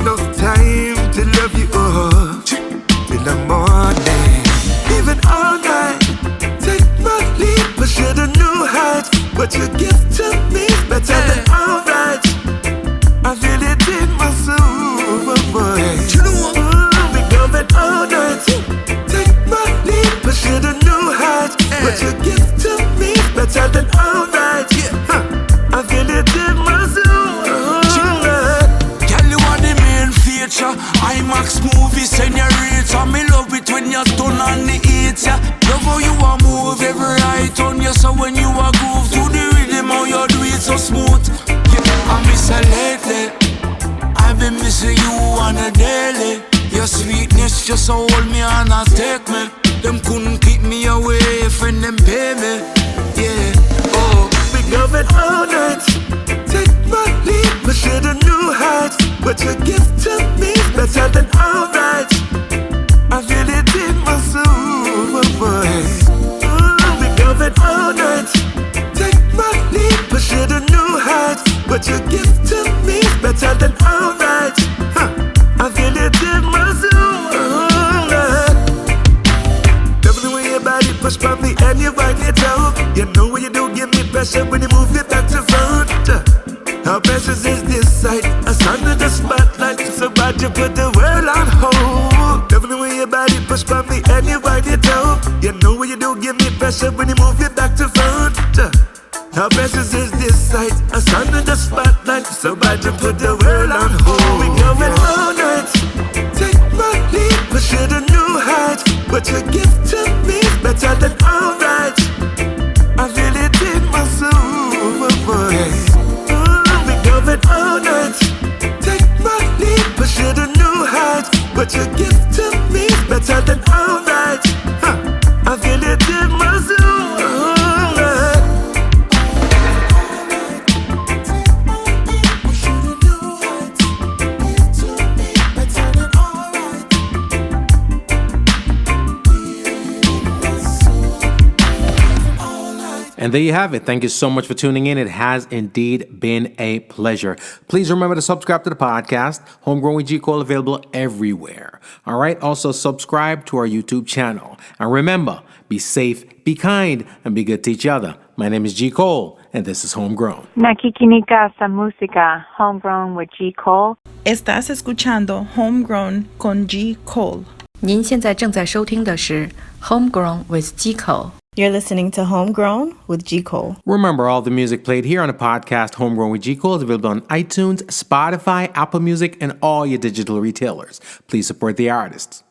No time to love you up till the morning, even all night. Take my lead, push you to new heights. What you give to me is better than alright. I feel it in my soul, boy. We going all night. Take my lead, push you to new heights. What you give to me is better than alright. I feel it in my soul.
Girl, you are the main feature. IMAX movie, senorita. Me love it when you turn on the heat, yeah. Love how you a move every right on you. So when you a groove to the rhythm, how you do it so smooth. Yeah, I miss her lately. I've been missing you on a daily. Your sweetness just hold me and take me. Them couldn't keep me away, friend them pay me. Yeah, oh.
We going all night. Take my lead, push you to new heights. What you give to me is better than alright. I feel it in my soul, boy. We going all night. Take my lead, push you to new heights. What you give to me is better than alright. I feel it in my soul. Love the way your body push by me and you wind it out. You know what you do, give me pressure when you move it back to front. How precious is this sight? A sun in the spotlight, so bad you put the world on hold. Love the way your body push by me and you wind it out. You know what you do, give me pressure when you move it back to front. How precious is this sight? A sun in the spotlight, so bad you put the world on hold. We going all night. Take my lead, push you to new heights. What you give to me is better than alright. I feel it in my soul, boy. We going all night. Take my lead, push you to new heights. What you give to me is better than alright. I feel it in my soul.
And there you have it. Thank you so much for tuning in. It has indeed been a pleasure. Please remember to subscribe to the podcast, Homegrown with G. Cole, available everywhere. All right. Also, subscribe to our YouTube channel. And remember, be safe, be kind, and be good to each other. My name is G. Cole, and this is Homegrown.
Nakikinig ka sa música, Homegrown with G. Cole.
Estás escuchando Homegrown con G. Cole.
您现在正在收听的是 Homegrown with G. Cole.
You're listening to Homegrown with G. Cole.
Remember, all the music played here on the podcast Homegrown with G. Cole is available on iTunes, Spotify, Apple Music, and all your digital retailers. Please support the artists.